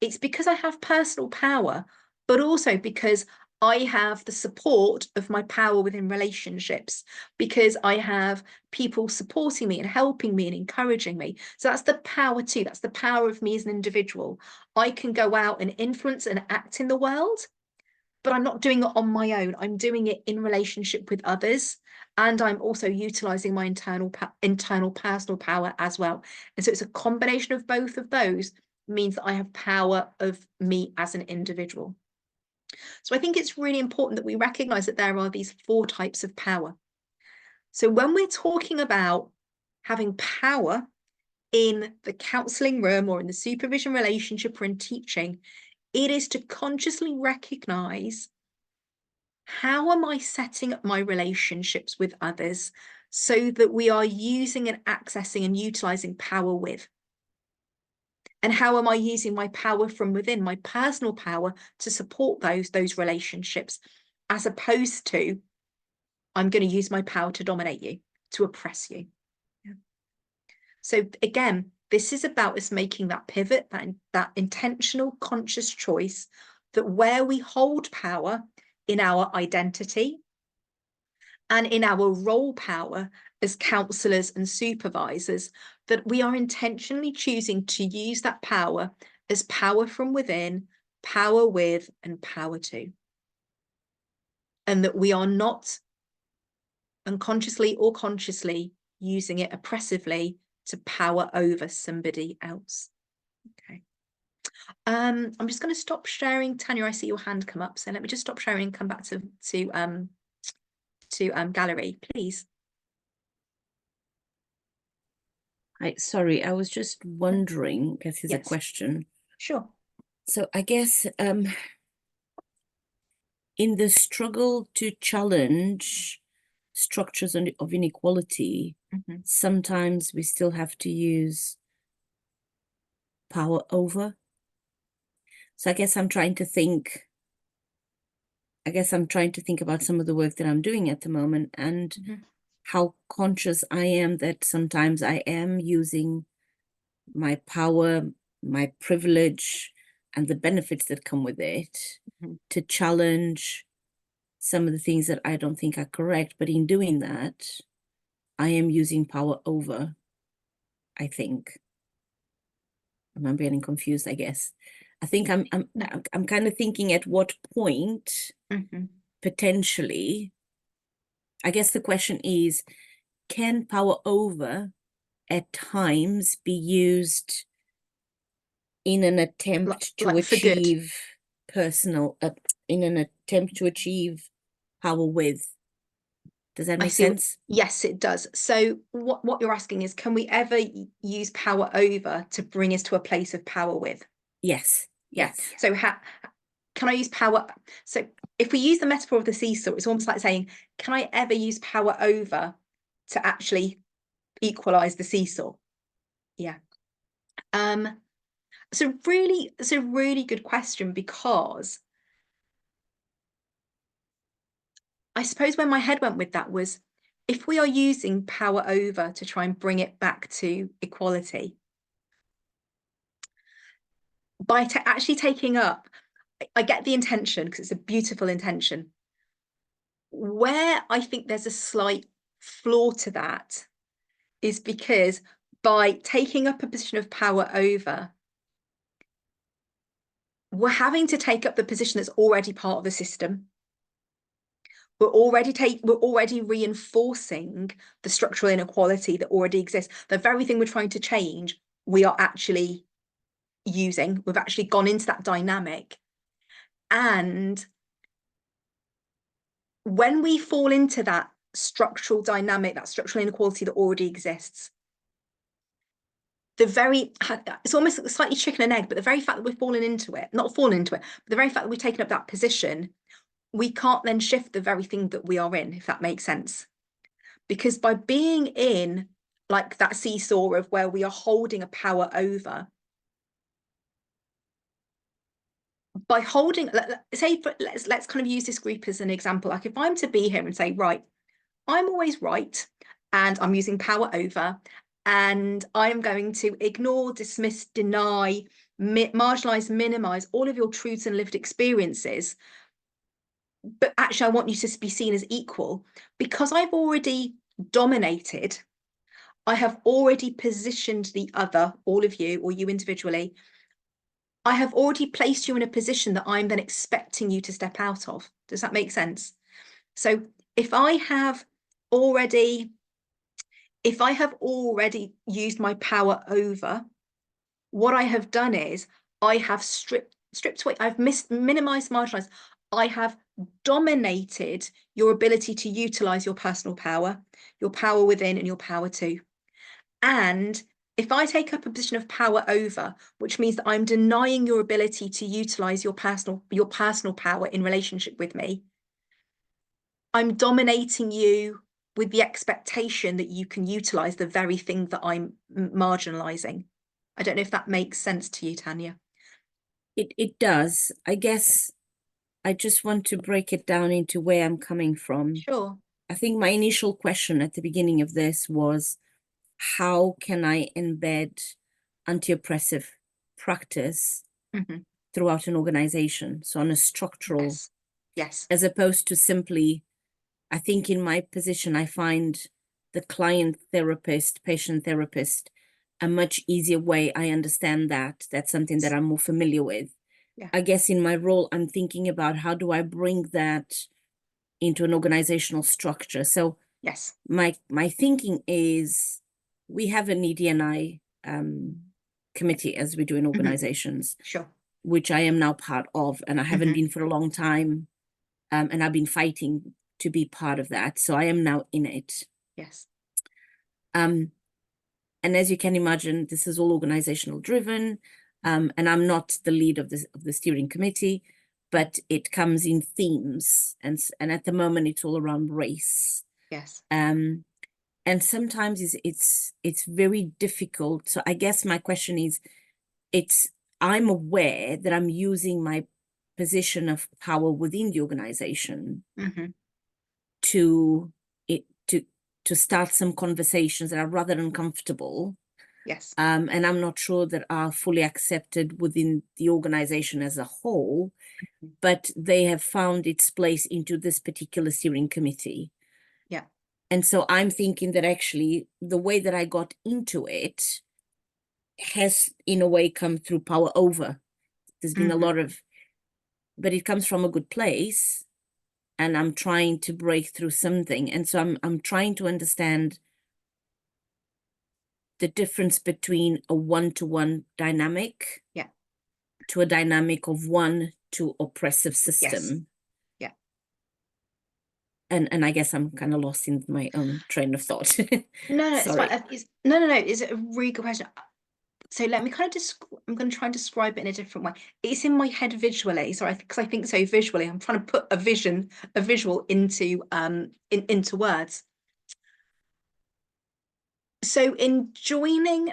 It's because I have personal power, but also because I have the support of my power within relationships, because I have people supporting me and helping me and encouraging me. So that's the power too. That's the power of me as an individual. I can go out and influence and act in the world, but I'm not doing it on my own. I'm doing it in relationship with others. And I'm also utilizing my internal personal power as well. And so it's a combination of both of those means that I have power of me as an individual. So I think it's really important that we recognize that there are these 4 types of power. So when we're talking about having power in the counseling room or in the supervision relationship or in teaching, it is to consciously recognize, how am I setting up my relationships with others so that we are using and accessing and utilizing power with? And how am I using my power from within, my personal power, to support those relationships, as opposed to, I'm going to use my power to dominate you, to oppress you. Yeah. So again, this is about us making that pivot, that intentional, conscious choice, that where we hold power in our identity and in our role power as counselors and supervisors, that we are intentionally choosing to use that power as power from within, power with, and power to. And that we are not unconsciously or consciously using it oppressively to power over somebody else. Okay. I'm just going to stop sharing. Tanya, I see your hand come up, so let me just stop sharing and come back to gallery, please. Sorry, I was just wondering, because here's a question. Sure. So I guess in the struggle to challenge structures of inequality, sometimes we still have to use power over. So I guess I'm trying to think about some of the work that I'm doing at the moment, and how conscious I am that sometimes I am using my power, my privilege, and the benefits that come with it to challenge some of the things that I don't think are correct. But in doing that, I am using power over, I think. I'm getting confused, I guess. I think I'm kind of thinking, at what point potentially, I guess the question is, can power over at times be used in an attempt to achieve in an attempt to achieve power with? Does that make sense? Yes, it does. So what you're asking is, can we ever use power over to bring us to a place of power with? Yes. Yes. Yeah. So can I use power? So if we use the metaphor of the seesaw, it's almost like saying, can I ever use power over to actually equalize the seesaw? Yeah. So really, it's a really good question, because I suppose where my head went with that was, if we are using power over to try and bring it back to equality, by actually taking up, I get the intention, because it's a beautiful intention. Where I think there's a slight flaw to that is because by taking up a position of power over, we're having to take up the position that's already part of the system. We're already reinforcing the structural inequality that already exists. The very thing we're trying to change, we are actually using. We've actually gone into that dynamic. And when we fall into that structural dynamic, that structural inequality that already exists, it's almost slightly chicken and egg, but the very fact that we've fallen into it, not fallen into it, but the very fact that we've taken up that position, we can't then shift the very thing that we are in, if that makes sense. Because by being in like that seesaw of where we are holding a power over. By holding, say, let's kind of use this group as an example. Like if I'm to be here and say, right, I'm always right, and I'm using power over, and I'm going to ignore, dismiss, deny, marginalize, minimize all of your truths and lived experiences. But actually, I want you to be seen as equal because I've already dominated. I have already positioned the other, all of you, or you individually. I have already placed you in a position that I'm then expecting you to step out of. Does that make sense? So if I have already used my power over, what I have done is I have stripped away, I've minimized, marginalized, I have dominated your ability to utilize your personal power, your power within and your power to. And if I take up a position of power over, which means that I'm denying your ability to utilize your personal power in relationship with me, I'm dominating you with the expectation that you can utilize the very thing that I'm marginalizing. I don't know if that makes sense to you, Tanya. It does. I guess I just want to break it down into where I'm coming from. Sure. I think my initial question at the beginning of this was, how can I embed anti-oppressive practice throughout an organization? So on a structural, yes, as opposed to simply, I think in my position, I find the client therapist, patient therapist, a much easier way. I understand that. That's something that I'm more familiar with. Yeah. I guess in my role, I'm thinking about how do I bring that into an organizational structure. So yes, my thinking is we have an ED&I committee, as we do in organizations, sure, which I am now part of, and I haven't been for a long time, and I've been fighting to be part of that. So I am now in it. yes, And as you can imagine, this is all organizational driven, and I'm not the lead of the steering committee, but it comes in themes, and at the moment it's all around race. yes, and sometimes it's very difficult. So I guess my question is, I'm aware that I'm using my position of power within the organization to start some conversations that are rather uncomfortable. yes, and I'm not sure that are fully accepted within the organization as a whole, but they have found its place into this particular steering committee. yeah. And so I'm thinking that actually the way that I got into it has in a way come through power over. There's been a lot of, but it comes from a good place, and I'm trying to break through something. And so I'm trying to understand the difference between a one-to-one dynamic to a dynamic of one to oppressive system. Yes. And I guess I'm kind of lost in my own train of thought. No, it's Sorry. fine. No. It's a really good question. So let me kind of I'm going to try and describe it in a different way. It's in my head visually. So because I think so visually, I'm trying to put a visual into into words. So in joining,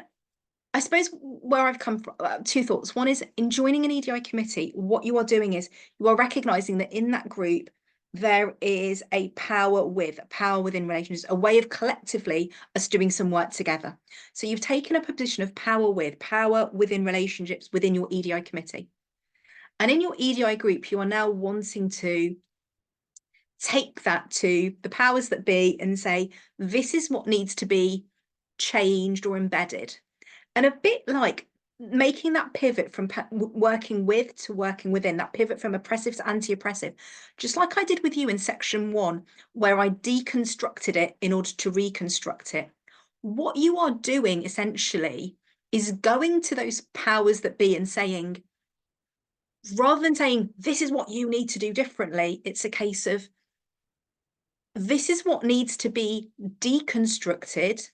I suppose where I've come from, two thoughts. One is in joining an EDI committee, what you are doing is you are recognizing that in that group, there is a power within relationships, a way of collectively us doing some work together. So you've taken up a position of power within relationships within your EDI committee. And in your EDI group, you are now wanting to take that to the powers that be and say, this is what needs to be changed or embedded. And a bit like making that pivot from working with to working within, that pivot from oppressive to anti-oppressive, just like I did with you in section 1, where I deconstructed it in order to reconstruct it. What you are doing essentially is going to those powers that be and saying, rather than saying, this is what you need to do differently, it's a case of, this is what needs to be deconstructed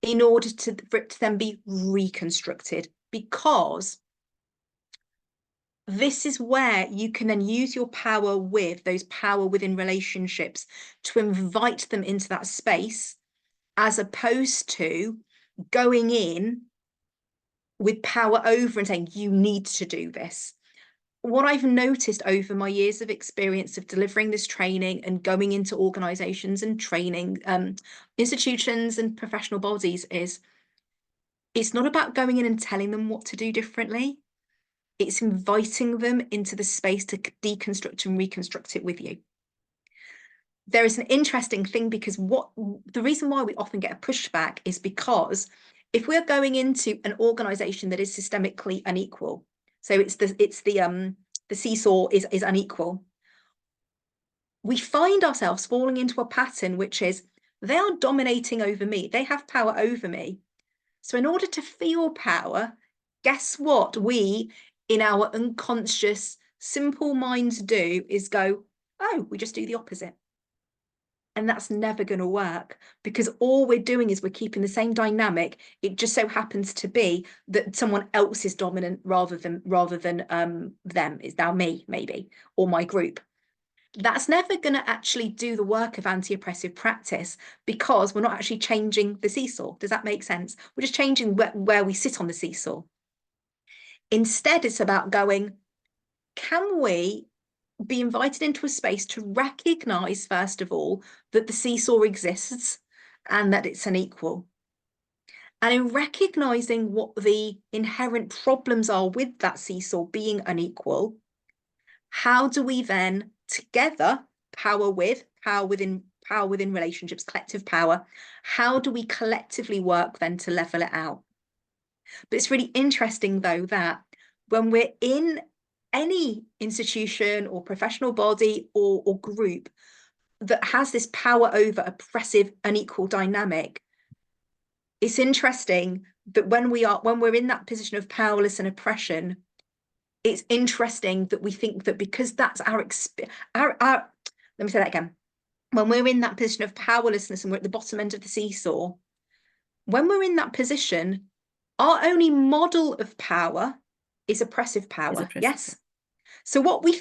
in order for it to then be reconstructed, because this is where you can then use your power with those power within relationships to invite them into that space as opposed to going in with power over and saying, you need to do this. What I've noticed over my years of experience of delivering this training and going into organizations and training institutions and professional bodies is it's not about going in and telling them what to do differently. It's inviting them into the space to deconstruct and reconstruct it with you. There is an interesting thing because the reason why we often get a pushback is because if we're going into an organization that is systemically unequal, so the seesaw is unequal, we find ourselves falling into a pattern which is they are dominating over me, they have power over me. So in order to feel power, guess what we in our unconscious simple minds do is go, oh, we just do the opposite. And that's never going to work because all we're doing is we're keeping the same dynamic. It just so happens to be that someone else is dominant rather than them. It's now me, maybe, or my group. That's never going to actually do the work of anti-oppressive practice because we're not actually changing the seesaw. Does that make sense? We're just changing where we sit on the seesaw. Instead, it's about going, can we be invited into a space to recognize, first of all, that the seesaw exists and that it's unequal. And in recognizing what the inherent problems are with that seesaw being unequal, how do we then together, power within relationships, collective power, how do we collectively work then to level it out? But it's really interesting, though, that when we're in any institution or professional body or group that has this power over oppressive, unequal dynamic, it's interesting that when we're in that position of powerless and oppression, it's interesting that we think that because that's our let me say that again. When we're in that position of powerlessness and we're at the bottom end of the seesaw, when we're in that position, our only model of power is oppressive power. Yes. So what we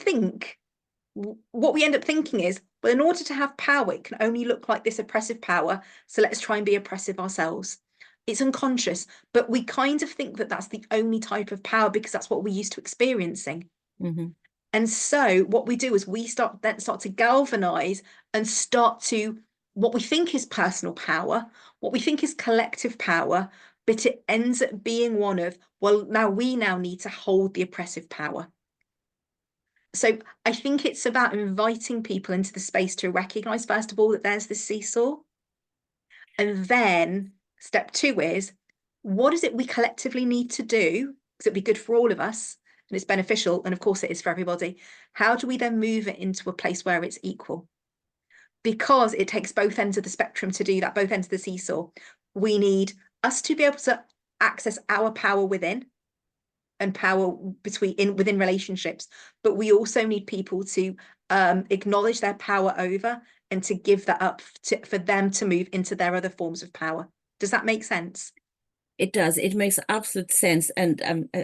end up thinking is, well, in order to have power, it can only look like this oppressive power. So let's try and be oppressive ourselves. It's unconscious, but we kind of think that that's the only type of power because that's what we're used to experiencing. Mm-hmm. And so what we do is we start to galvanize and start to what we think is personal power, what we think is collective power, but it ends up being one of, well, we need to hold the oppressive power. So I think it's about inviting people into the space to recognize, first of all, that there's this seesaw. And then step 2 is, what is it we collectively need to do? Because it'd be good for all of us and it's beneficial. And of course it is for everybody. How do we then move it into a place where it's equal? Because it takes both ends of the spectrum to do that, both ends of the seesaw. We need us to be able to access our power within and power within relationships, but we also need people to acknowledge their power over and to give that up for them to move into their other forms of power. Does that make sense? It does. It makes absolute sense. And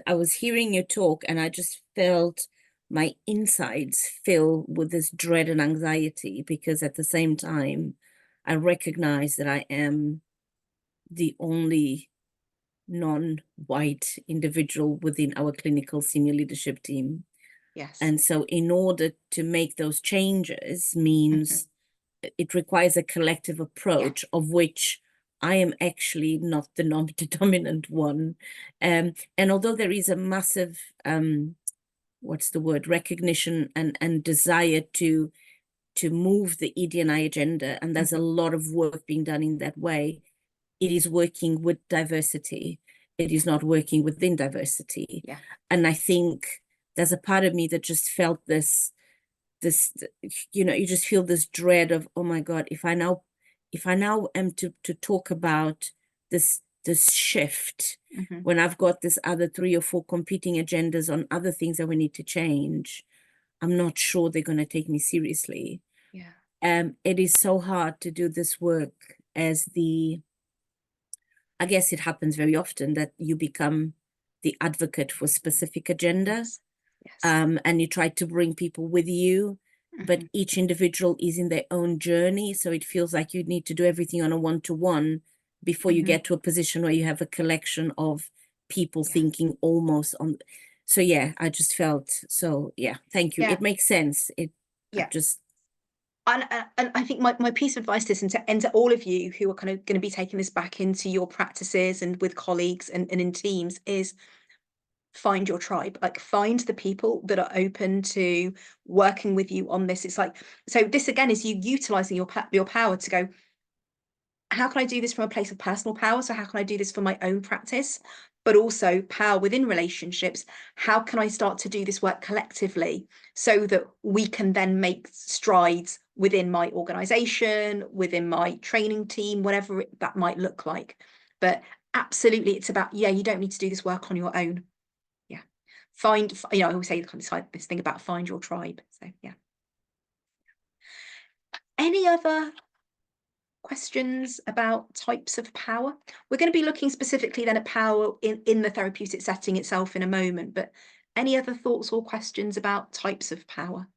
I was hearing you talk and I just felt my insides fill with this dread and anxiety because at the same time, I recognize that I am the only non-white individual within our clinical senior leadership team. Yes. And so in order to make those changes means it requires a collective approach of which I am actually not the dominant one. And although there is a massive, recognition and desire to move the ED&I agenda, and there's a lot of work being done in that way, it is working with diversity. It is not working within diversity. Yeah. And I think there's a part of me that just felt this, you just feel this dread of, oh my God, if I now am to talk about this shift, when I've got this other 3 or 4 competing agendas on other things that we need to change, I'm not sure they're going to take me seriously. Yeah. It is so hard to do this work as I guess it happens very often that you become the advocate for specific agenda. Yes. And you try to bring people with you but each individual is in their own journey. So it feels like you need to do everything on a one-to-one before you get to a position where you have a collection of people thinking almost on. So yeah, I just felt, so yeah, thank you. It makes sense. Just. And I think my piece of advice is, and to all of you who are kind of going to be taking this back into your practices and with colleagues and in teams, is find your tribe. Like, find the people that are open to working with you on this. It's like, so this again is you utilizing your power to go, how can I do this from a place of personal power? So how can I do this for my own practice, but also power within relationships? How can I start to do this work collectively so that we can then make strides within my organization, within my training team, whatever that might look like? But absolutely, it's about, you don't need to do this work on your own. Find, I always say this thing about find your tribe. So any other questions about types of power? We're going to be looking specifically then at power in the therapeutic setting itself in a moment, but any other thoughts or questions about types of power?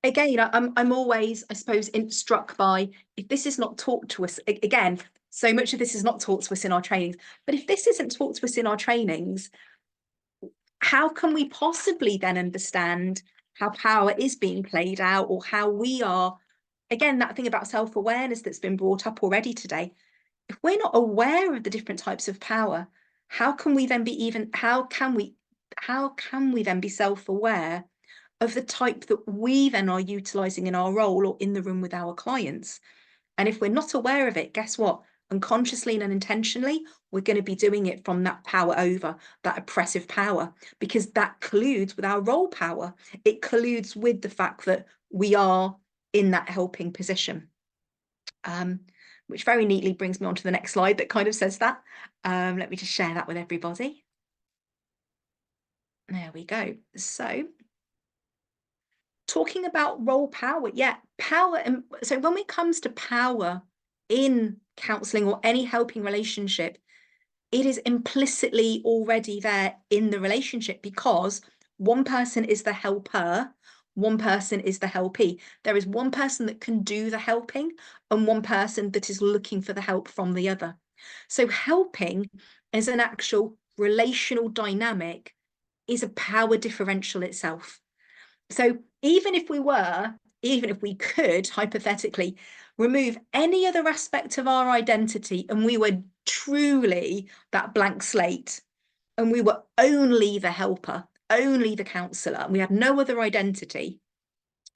Again, I'm always, I suppose, struck by, if this is not taught to us, again, so much of this is not taught to us in our trainings, but if this isn't taught to us in our trainings, how can we possibly then understand how power is being played out, or how we are, again, that thing about self-awareness that's been brought up already today? If we're not aware of the different types of power, how can we then be self-aware of the type that we then are utilizing in our role or in the room with our clients? And if we're not aware of it, guess what? Unconsciously and unintentionally, we're going to be doing it from that power over, that oppressive power, because that colludes with our role power. It colludes with the fact that we are in that helping position. Which very neatly brings me on to the next slide that kind of says that. Let me just share that with everybody. There we go. So talking about role power, power. And so when it comes to power in counselling or any helping relationship, it is implicitly already there in the relationship, because one person is the helper, one person is the helpee. There is one person that can do the helping and one person that is looking for the help from the other. So helping as an actual relational dynamic is a power differential itself. So even if we could hypothetically remove any other aspect of our identity and we were truly that blank slate and we were only the helper, only the counsellor, and we had no other identity.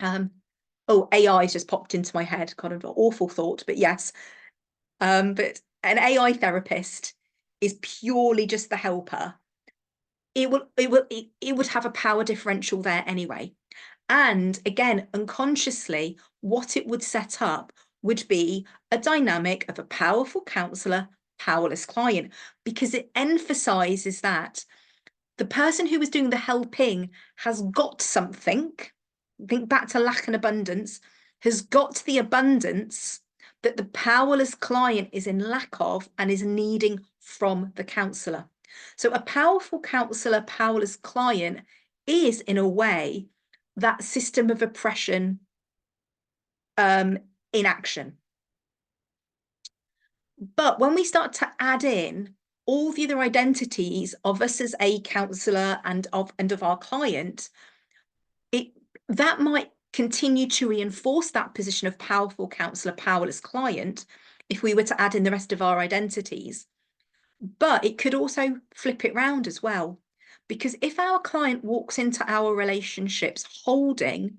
AI has just popped into my head, kind of an awful thought, but yes. But an AI therapist is purely just the helper. It would have a power differential there anyway. And again, unconsciously, what it would set up would be a dynamic of a powerful counsellor, powerless client, because it emphasizes that the person who is doing the helping has got something. Think back to lack and abundance, has got the abundance that the powerless client is in lack of and is needing from the counsellor. So a powerful counsellor, powerless client is, in a way, that system of oppression in action. But when we start to add in all the other identities of us as a counsellor and of our client, that might continue to reinforce that position of powerful counsellor, powerless client, if we were to add in the rest of our identities. But it could also flip it round as well. Because if our client walks into our relationships holding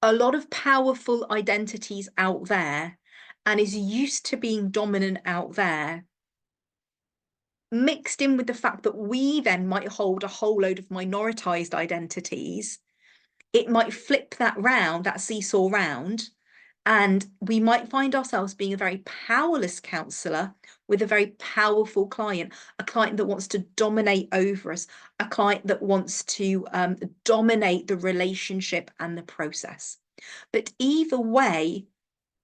a lot of powerful identities out there and is used to being dominant out there, mixed in with the fact that we then might hold a whole load of minoritized identities, it might flip that seesaw round, and we might find ourselves being a very powerless counsellor with a very powerful client, a client that wants to dominate over us, a client that wants to dominate the relationship and the process. But either way,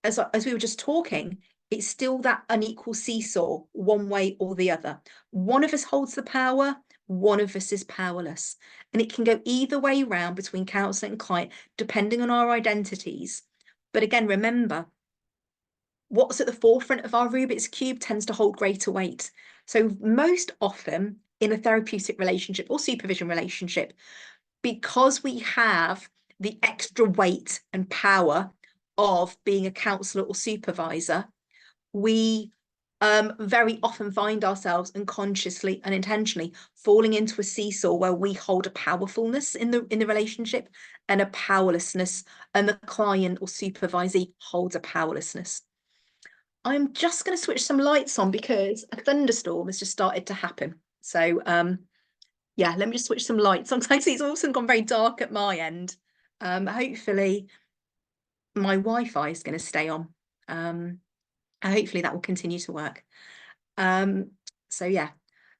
as we were just talking, it's still that unequal seesaw, one way or the other. One of us holds the power, one of us is powerless. And it can go either way around between counselor and client, depending on our identities. But again, remember, what's at the forefront of our Rubik's Cube tends to hold greater weight. So most often in a therapeutic relationship or supervision relationship, because we have the extra weight and power of being a counsellor or supervisor, we very often find ourselves unconsciously and intentionally falling into a seesaw where we hold a powerfulness in the relationship and a powerlessness, and the client or supervisee holds a powerlessness. I'm just going to switch some lights on because a thunderstorm has just started to happen. So yeah, let me just switch some lights on, because I see it's also gone very dark at my end. Hopefully my Wi-Fi is going to stay on. Hopefully that will continue to work. So yeah.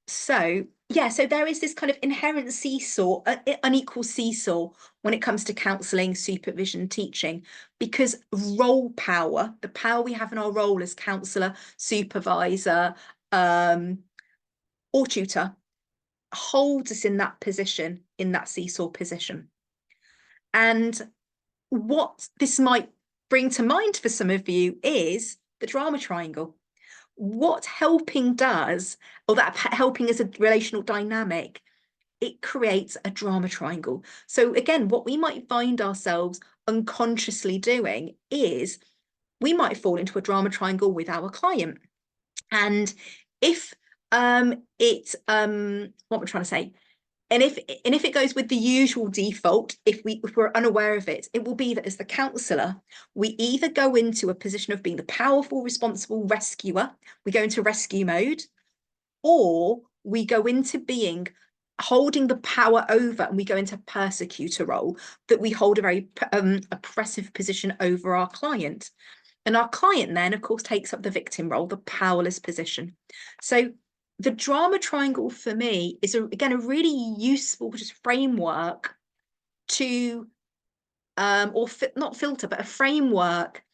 So there is this kind of inherent seesaw, unequal seesaw when it comes to counselling, supervision, teaching, because role power, the power we have in our role as counsellor, supervisor, or tutor, holds us in that position, in that seesaw position. And what this might bring to mind for some of you is the drama triangle. What helping does, or that helping as a relational dynamic, it creates a drama triangle. So again, what we might find ourselves unconsciously doing is we might fall into a drama triangle with our client. And if what we're trying to say, and if it goes with the usual default, if we're unaware of it, it will be that as the counsellor, we either go into a position of being the powerful, responsible rescuer, we go into rescue mode, or we go into being holding the power over, and we go into persecutor role, that we hold a very oppressive position over our client. And our client then, of course, takes up the victim role, the powerless position. So the drama triangle for me is, again, a really useful just framework to, not filter, but a framework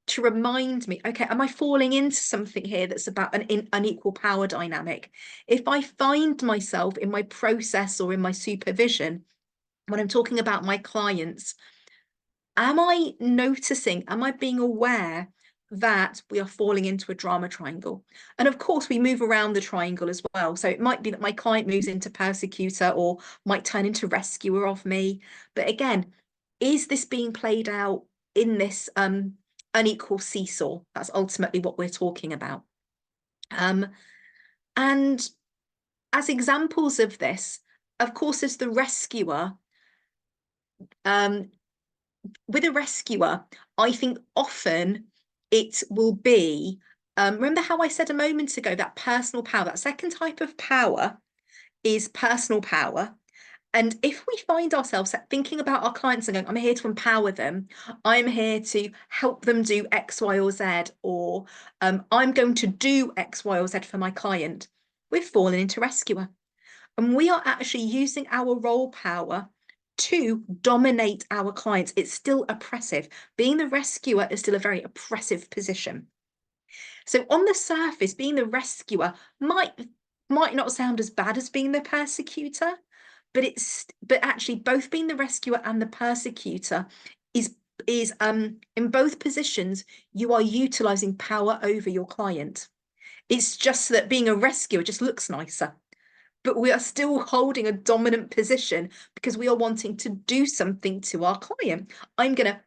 to remind me, okay, am I falling into something here that's about an unequal power dynamic? If I find myself in my process or in my supervision, when I'm talking about my clients, am I noticing, am I being aware that we are falling into a drama triangle? And of course, we move around the triangle as well. So it might be that my client moves into persecutor or might turn into rescuer of me. But again, is this being played out in this unequal seesaw? That's ultimately what we're talking about. And as examples of this, of course, as the rescuer, with a rescuer, I think often it will be, remember how I said a moment ago, that personal power, that second type of power is personal power. And if we find ourselves thinking about our clients and going, I'm here to empower them, I'm here to help them do X, Y, or Z, or I'm going to do X, Y, or Z for my client, we've fallen into rescuer. And we are actually using our role power to dominate our clients. It's still oppressive. Being the rescuer is still a very oppressive position. So on the surface, being the rescuer might not sound as bad as being the persecutor, but actually both being the rescuer and the persecutor is in both positions, you are utilizing power over your client. It's just that being a rescuer just looks nicer, but we are still holding a dominant position because we are wanting to do something to our client. I'm going to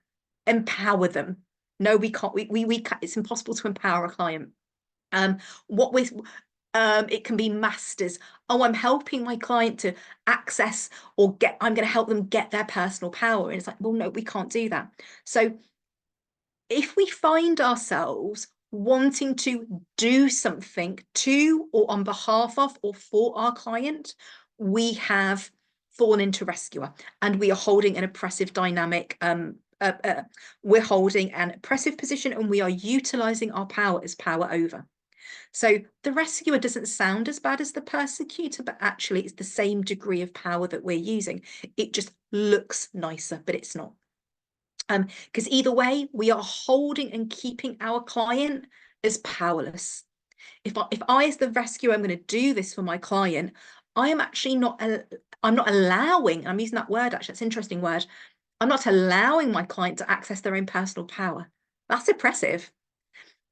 empower them. No, we can't. We can't. It's impossible to empower a client. What with it can be masters. Oh, I'm helping my client to access or get, I'm going to help them get their personal power. And it's like, well, no, we can't do that. So if we find ourselves wanting to do something to or on behalf of or for our client, we have fallen into rescuer, and we are holding an oppressive dynamic. We're holding an oppressive position, and we are utilizing our power as power over. So the rescuer doesn't sound as bad as the persecutor, but actually it's the same degree of power that we're using. It just looks nicer, but it's not. Because either way, we are holding and keeping our client as powerless. If I as the rescuer, I'm going to do this for my client, I am actually not, I'm not allowing, I'm using that word actually, it's an interesting word. I'm not allowing my client to access their own personal power. That's oppressive.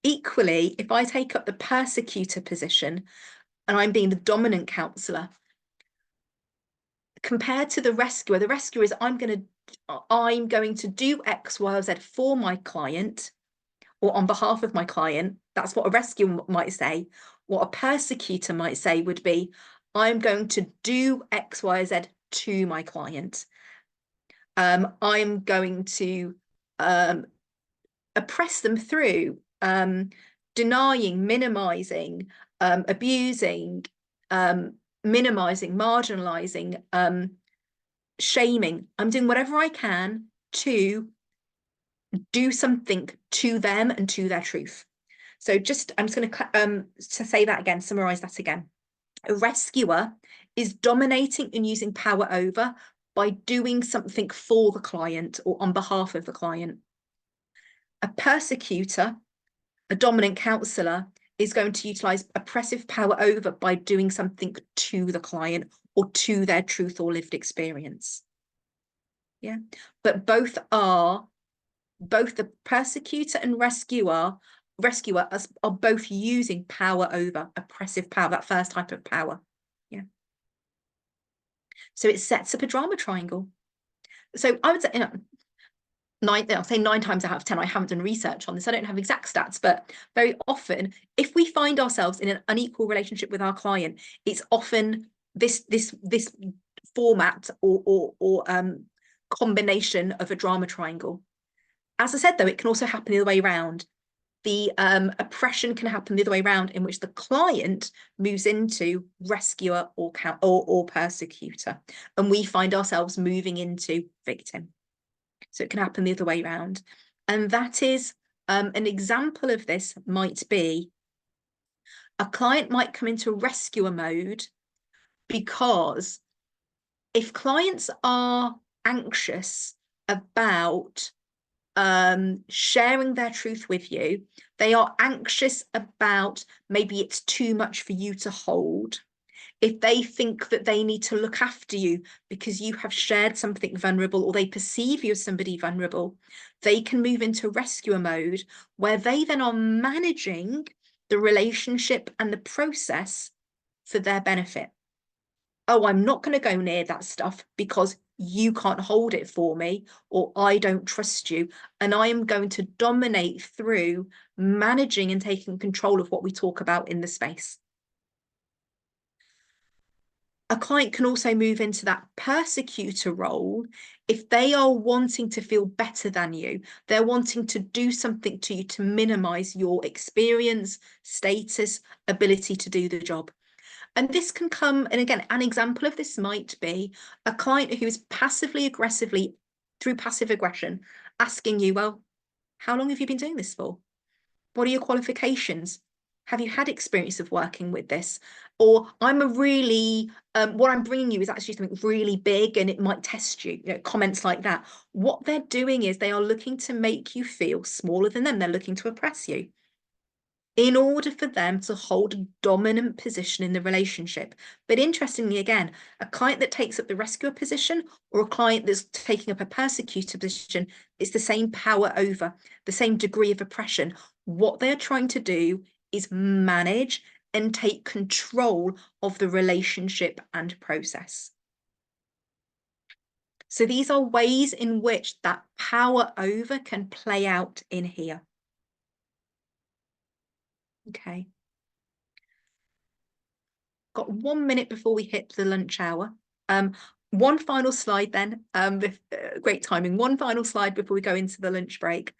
Equally, if I take up the persecutor position and I'm being the dominant counsellor, compared to the rescuer is I'm going to do X, Y, or Z for my client or on behalf of my client. That's what a rescuer might say. What a persecutor might say would be, I'm going to do X, Y, Z to my client. I'm going to oppress them through denying, minimizing, abusing, minimizing, marginalizing, shaming. I'm doing whatever I can to do something to them and to their truth. So I'm just going to say that again, summarize that again. A rescuer is dominating and using power over by doing something for the client or on behalf of the client. A persecutor, a dominant counsellor, is going to utilize oppressive power over by doing something to the client or to their truth or lived experience. Yeah, but both the persecutor and rescuer are both using power over, oppressive power, that first type of power. Yeah. So it sets up a drama triangle. So I would say, I'll say 9 times out of 10, I haven't done research on this. I don't have exact stats, but very often, if we find ourselves in an unequal relationship with our client, it's often this format or combination of a drama triangle. As I said, though, it can also happen the other way around. The oppression can happen the other way around, in which the client moves into rescuer or persecutor, and we find ourselves moving into victim. So it can happen the other way around. And that is an example of this might be a client might come into rescuer mode because if clients are anxious about sharing their truth with you, they are anxious about maybe it's too much for you to hold. If they think that they need to look after you because you have shared something vulnerable or they perceive you as somebody vulnerable, they can move into rescuer mode where they then are managing the relationship and the process for their benefit. Oh, I'm not going to go near that stuff because you can't hold it for me, or I don't trust you. And I am going to dominate through managing and taking control of what we talk about in the space. A client can also move into that persecutor role if they are wanting to feel better than you. They're wanting to do something to you to minimize your experience, status, ability to do the job. And this can come, and again, an example of this might be a client who is passively aggressively, through passive aggression, asking you, well, how long have you been doing this for? What are your qualifications? Have you had experience of working with this? Or I'm a really, what I'm bringing you is actually something really big and it might test you, comments like that. What they're doing is they are looking to make you feel smaller than them. They're looking to oppress you in order for them to hold a dominant position in the relationship. But interestingly, again, a client that takes up the rescuer position or a client that's taking up a persecutor position, it's the same power over, the same degree of oppression. What they're trying to do is manage and take control of the relationship and process. So these are ways in which that power over can play out in here. Okay. Got 1 minute before we hit the lunch hour. One final slide then, great timing. One final slide before we go into the lunch break.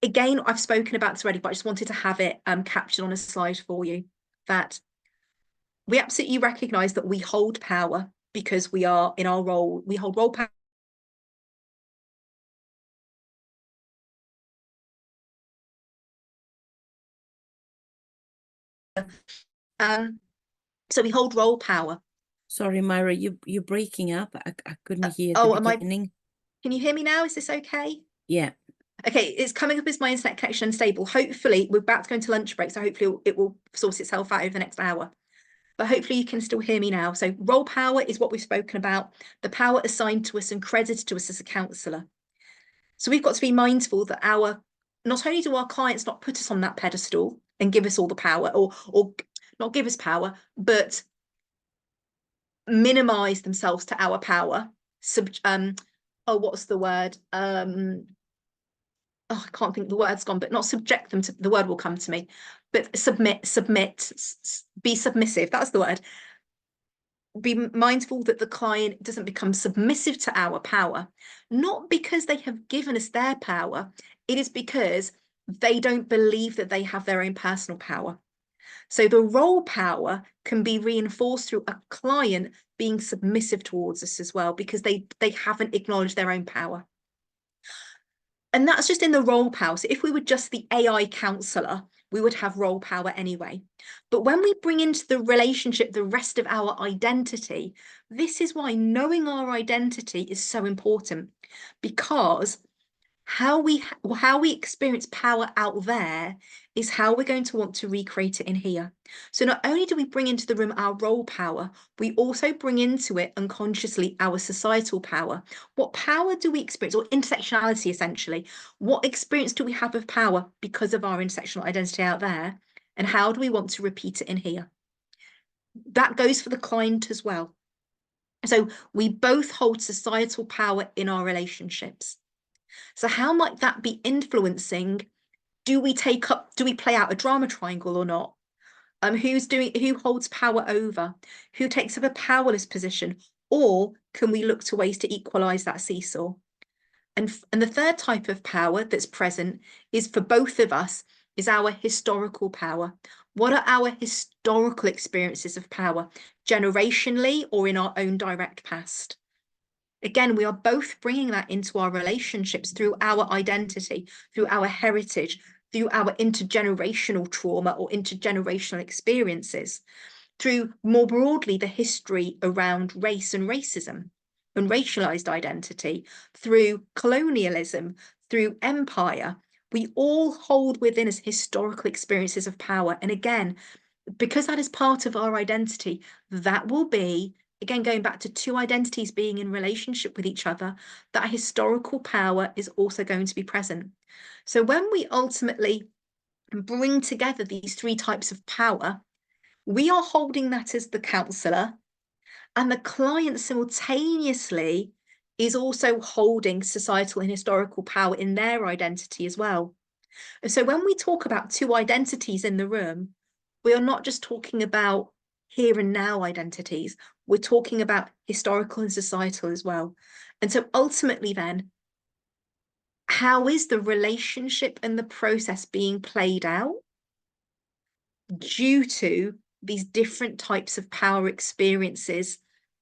Again, I've spoken about this already, but I just wanted to have it captured on a slide for you, that we absolutely recognise that we hold power because we are in our role. We hold role power. So we hold role power. Sorry, Myra, you're breaking up. I couldn't hear Oh, the beginning. Can you hear me now? Is this okay? Yeah. Okay, it's coming up as my internet connection unstable. Hopefully, we're about to go into lunch break, so hopefully it will sort itself out over the next hour. but hopefully you can still hear me now. So role power is what we've spoken about, the power assigned to us and credited to us as a counsellor. So we've got to be mindful that not only do our clients not put us on that pedestal and give us all the power, or not give us power, but minimize themselves to our power. What's the word? I can't think, the word's gone, but not subject them to, the word will come to me, but submit, be submissive. That's the word. Be mindful that the client doesn't become submissive to our power, not because they have given us their power. It is because they don't believe that they have their own personal power. So the role power can be reinforced through a client being submissive towards us as well, because they haven't acknowledged their own power. And that's just in the role power. So if we were just the AI counselor, we would have role power anyway. But when we bring into the relationship the rest of our identity, this is why knowing our identity is so important, because how we experience power out there is how we're going to want to recreate it in here. So not only do we bring into the room our role power, we also bring into it unconsciously our societal power. What power do we experience, or intersectionality essentially? What experience do we have of power because of our intersectional identity out there? And how do we want to repeat it in here? That goes for the client as well. So we both hold societal power in our relationships. So how might that be influencing? Do we play out a drama triangle or not? Who holds power over? Who takes up a powerless position? Or can we look to ways to equalize that seesaw? And the third type of power that's present is for both of us is our historical power. What are our historical experiences of power, generationally or in our own direct past? Again, we are both bringing that into our relationships through our identity, through our heritage, through our intergenerational trauma or intergenerational experiences, through more broadly the history around race and racism and racialized identity, through colonialism, through empire. We all hold within us historical experiences of power. And again, because that is part of our identity, that will be, again, going back to two identities being in relationship with each other, that historical power is also going to be present. So when we ultimately bring together these three types of power, we are holding that as the counsellor, and the client simultaneously is also holding societal and historical power in their identity as well. And so when we talk about two identities in the room, we are not just talking about here and now identities, we're talking about historical and societal as well. And so ultimately then, how is the relationship and the process being played out due to these different types of power experiences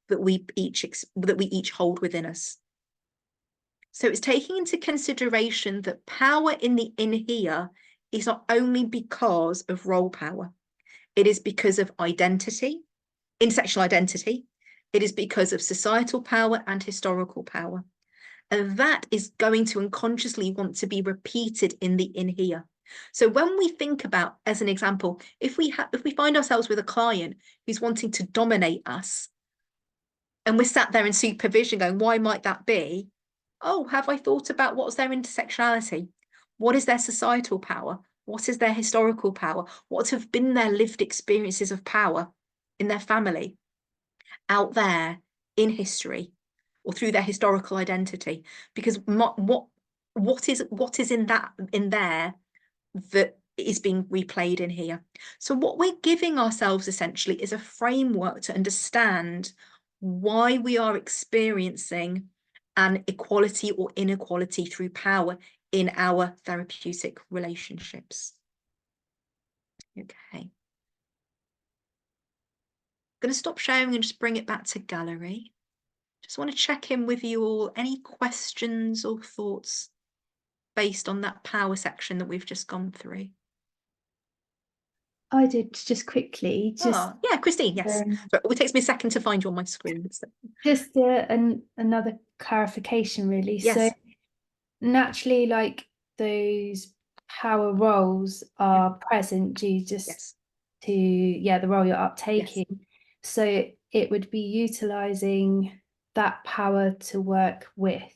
that we each hold within us? So it's taking into consideration that power in the in here is not only because of role power, it is because of identity, intersectional identity, it is because of societal power and historical power. And that is going to unconsciously want to be repeated in the in here. So when we think about, as an example, if we find ourselves with a client who's wanting to dominate us, and we're sat there in supervision going, why might that be? Oh, have I thought about what's their intersectionality? What is their societal power? What is their historical power? What have been their lived experiences of power in their family, out there in history, or through their historical identity? Because what is in there that is being replayed in here? So what we're giving ourselves essentially is a framework to understand why we are experiencing an equality or inequality through power in our therapeutic relationships. Okay. I'm going to stop sharing and just bring it back to gallery. Just want to check in with you all. Any questions or thoughts based on that power section that we've just gone through? I did just quickly, yeah, Christine, yes. So it takes me a second to find you on my screen. So. Just another clarification, really. Yes. So naturally, like those power roles are present. Do you just to, yeah, the role you're uptaking. So it would be utilizing that power to work with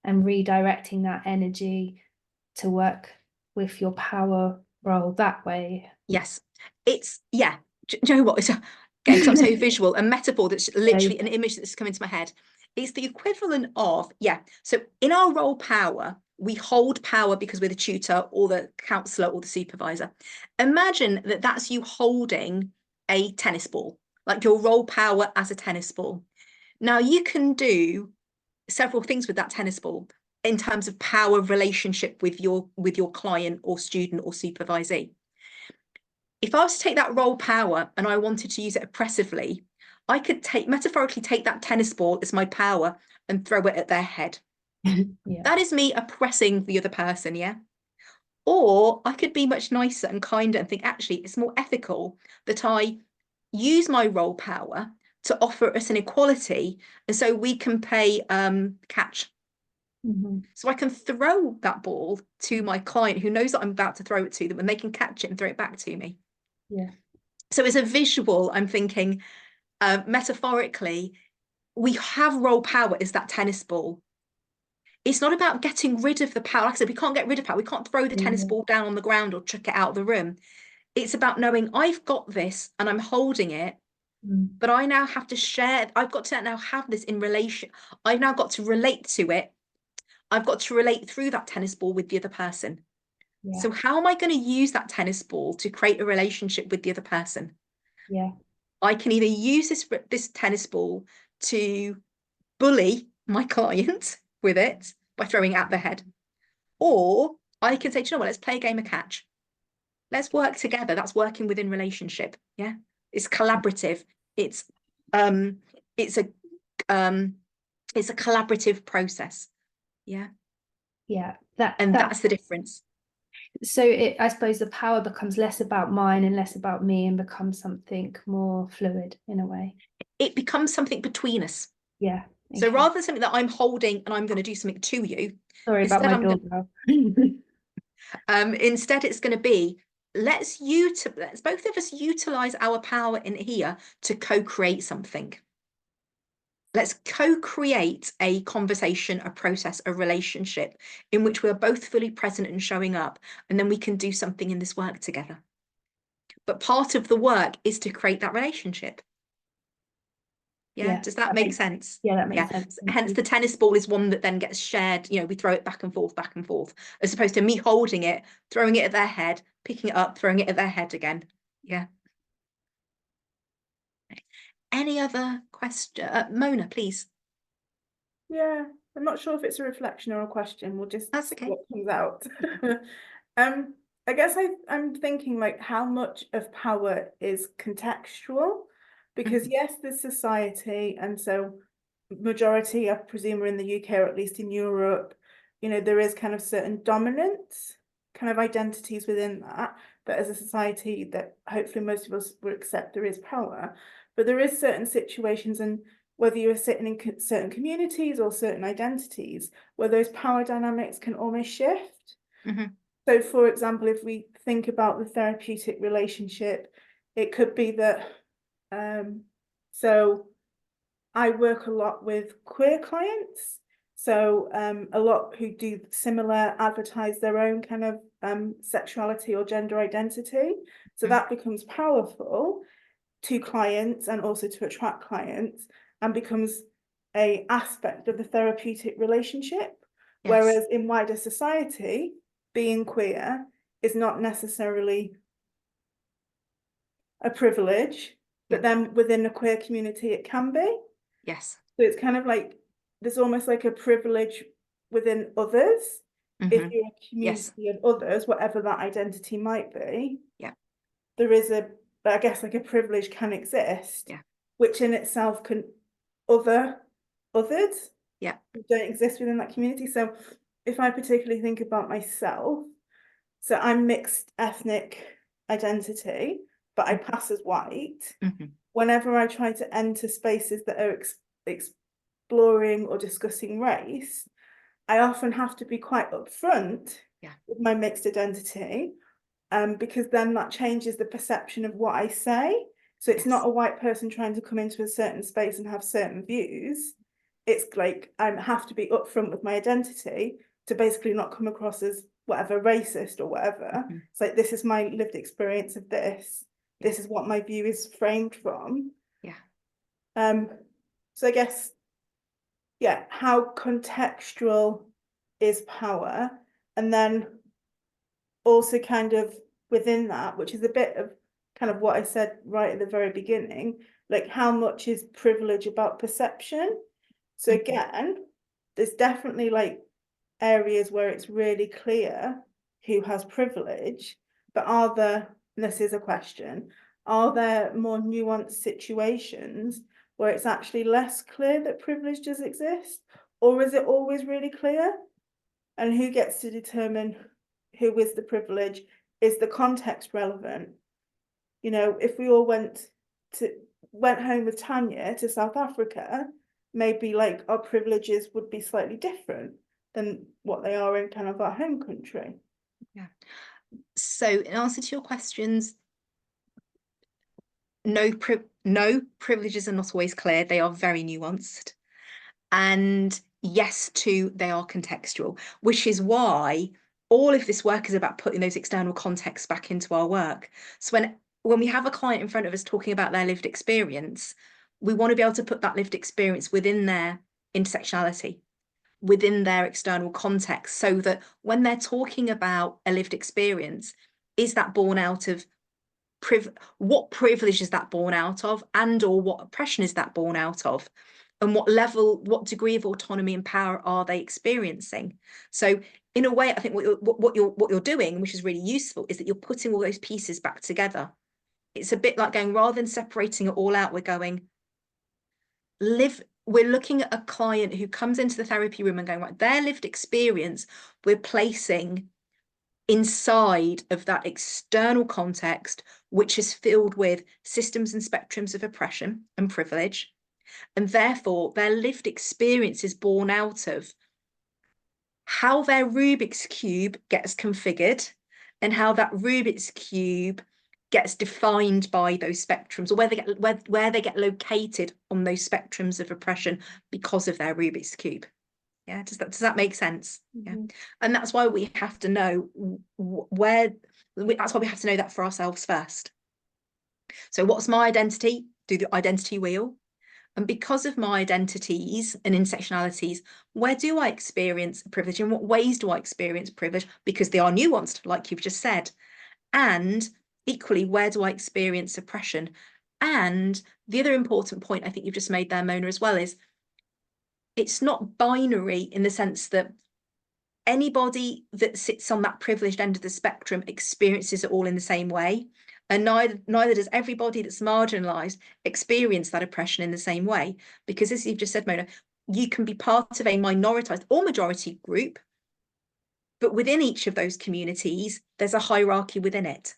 and redirecting that energy to work with your power role that way. Yes, it's, yeah. Do you know what? It's, again, because I'm so visual, a metaphor that's literally an image that's come into my head. It's the equivalent of, yeah. So in our role power, we hold power because we're the tutor or the counsellor or the supervisor. Imagine that that's you holding a tennis ball, like your role power as a tennis ball. Now you can do several things with that tennis ball in terms of power relationship with your client or student or supervisee. If I was to take that role power and I wanted to use it oppressively, I could metaphorically take that tennis ball as my power and throw it at their head. Yeah. That is me oppressing the other person, yeah? Or I could be much nicer and kinder and think, actually, it's more ethical that I use my role power to offer us an equality. And so we can play catch. So I can throw that ball to my client who knows that I'm about to throw it to them, and they can catch it and throw it back to me. Yeah. So as a visual, I'm thinking metaphorically, we have role power as that tennis ball. It's not about getting rid of the power. Like I said, we can't get rid of power. We can't throw the tennis ball down on the ground or chuck it out of the room. It's about knowing I've got this and I'm holding it, but I now have to share. I've got to now have this in relation. I've now got to relate to it. I've got to relate through that tennis ball with the other person. Yeah. So how am I going to use that tennis ball to create a relationship with the other person? Yeah. I can either use this tennis ball to bully my client with it by throwing it at their head, or I can say, do you know what, let's play a game of catch. Let's work together. That's working within relationship. Yeah, it's collaborative. It's a collaborative process. Yeah. Yeah. That's the difference. So I suppose the power becomes less about mine and less about me and becomes something more fluid in a way. It becomes something between us. Yeah. Okay. So rather than something that I'm holding and I'm going to do something to you. Sorry about my doorbell. Instead, it's going to be, let's both of us utilize our power in here to co-create something. Let's co-create a conversation, a process, a relationship in which we're both fully present and showing up, and then we can do something in this work together. But part of the work is to create that relationship. Yeah, does that make sense? Yeah, that makes sense. Hence the tennis ball is one that then gets shared, we throw it back and forth, as opposed to me holding it, throwing it at their head, picking it up, throwing it at their head again. Yeah. Any other question? Mona, please. Yeah, I'm not sure if it's a reflection or a question. We'll just That's okay. see what comes out. I guess I'm thinking like how much of power is contextual, because yes, there's society, and so majority, I presume, are in the UK, or at least in Europe, there is kind of certain dominance kind of identities within that, but as a society that hopefully most of us will accept there is power, but there is certain situations, and whether you're sitting in certain communities or certain identities, where those power dynamics can almost shift. So for example, if we think about the therapeutic relationship, it could be that, so I work a lot with queer clients, so a lot who do similar, advertise their own kind of sexuality or gender identity. So that becomes powerful to clients and also to attract clients, and becomes an aspect of the therapeutic relationship. Yes. Whereas in wider society, being queer is not necessarily a privilege, but then within a queer community it can be. Yes. So it's kind of like there's almost like a privilege within others. If you're a community of others, whatever that identity might be, there is I guess like a privilege can exist, which in itself can others who don't exist within that community. So if I particularly think about myself, so I'm mixed ethnic identity, but I pass as white. Whenever I try to enter spaces that are exploring or discussing race, I often have to be quite upfront with my mixed identity, because then that changes the perception of what I say. So it's not a white person trying to come into a certain space and have certain views. It's like I have to be upfront with my identity to basically not come across as whatever racist or whatever. It's like, this is my lived experience of this. This is what my view is framed from. So I guess, how contextual is power? And then also kind of within that, which is a bit of kind of what I said right at the very beginning, like how much is privilege about perception? So again, there's definitely like areas where it's really clear who has privilege, but are there, and this is a question, are there more nuanced situations where it's actually less clear that privilege does exist? Or is it always really clear? And who gets to determine who is the privilege? Is the context relevant? You know, if we all went home with Tanya to South Africa, maybe like our privileges would be slightly different than what they are in kind of our home country. So in answer to your questions, no, privileges are not always clear. They are very nuanced. And yes, too, they are contextual, which is why all of this work is about putting those external contexts back into our work. So when we have a client in front of us talking about their lived experience, we want to be able to put that lived experience within their intersectionality, within their external context, so that when they're talking about a lived experience, is that born out of what privilege is that born out of, and or what oppression is that born out of, and what degree of autonomy and power are they experiencing? So in a way, I think what you're doing, which is really useful, is that you're putting all those pieces back together. It's a bit like going, rather than separating it all out, we're going, we're looking at a client who comes into the therapy room and going, right, their lived experience, we're placing inside of that external context, which is filled with systems and spectrums of oppression and privilege. And therefore, their lived experience is born out of how their Rubik's Cube gets configured and how that Rubik's Cube gets defined by those spectrums, or where they get located on those spectrums of oppression because of their Rubik's Cube. Yeah, does that make sense? Yeah, and that's why we have to know that's why we have to know that for ourselves first. So what's my identity? Do the identity wheel. And because of my identities and intersectionalities, where do I experience privilege? In what ways do I experience privilege? Because they are nuanced, like you've just said. And equally, where do I experience oppression? And the other important point I think you've just made there, Mona, as well, is it's not binary in the sense that anybody that sits on that privileged end of the spectrum experiences it all in the same way. And neither does everybody that's marginalised experience that oppression in the same way. Because as you've just said, Mona, you can be part of a minoritized or majority group, but within each of those communities, there's a hierarchy within it.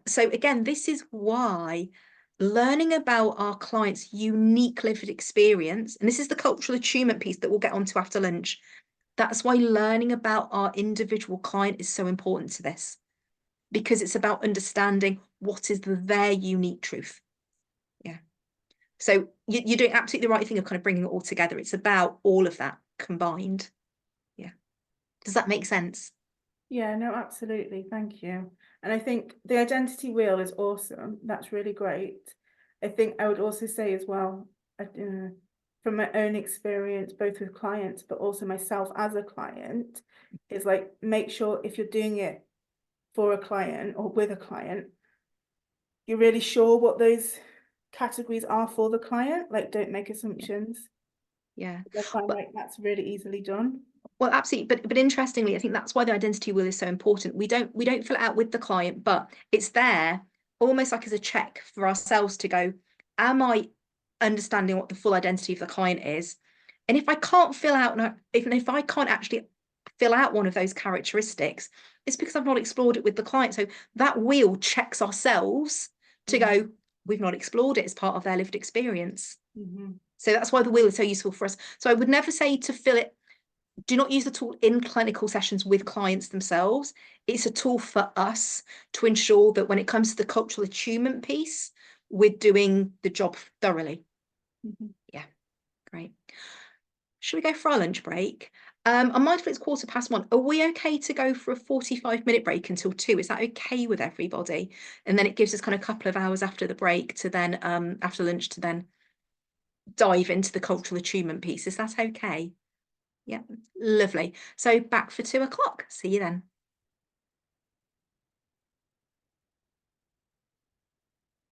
So again, this is why learning about our clients' unique lived experience, and this is the cultural attunement piece that we'll get onto after lunch, that's why learning about our individual client is so important to this, because it's about understanding what is their unique truth. Yeah. So you're doing absolutely the right thing of kind of bringing it all together. It's about all of that combined. Yeah. Does that make sense? Yeah, no, absolutely. Thank you. And I think the identity wheel is awesome. That's really great. I think I would also say as well, from my own experience, both with clients, but also myself as a client, is like, make sure if you're doing it for a client or with a client, you're really sure what those categories are for the client. Like, don't make assumptions. Yeah. I find like that's really easily done. Well, absolutely. But interestingly, I think that's why the identity wheel is so important. We don't fill it out with the client, but it's there almost like as a check for ourselves to go, am I understanding what the full identity of the client is? And if I can't fill out, even if I can't actually fill out one of those characteristics, it's because I've not explored it with the client. So that wheel checks ourselves to go, we've not explored it as part of their lived experience. So that's why the wheel is so useful for us. So I would never say to fill it do not use the tool in clinical sessions with clients themselves. It's a tool for us to ensure that when it comes to the cultural attunement piece, we're doing the job thoroughly. Yeah, great. Should we go for our lunch break? I'm mindful it's 1:15. Are we okay to go for a 45-minute break until 2? Is that okay with everybody? And then it gives us kind of a couple of hours after the break to then, after lunch, to then dive into the cultural attunement piece. Is that okay? Yeah, lovely. So back for 2 o'clock. See you then.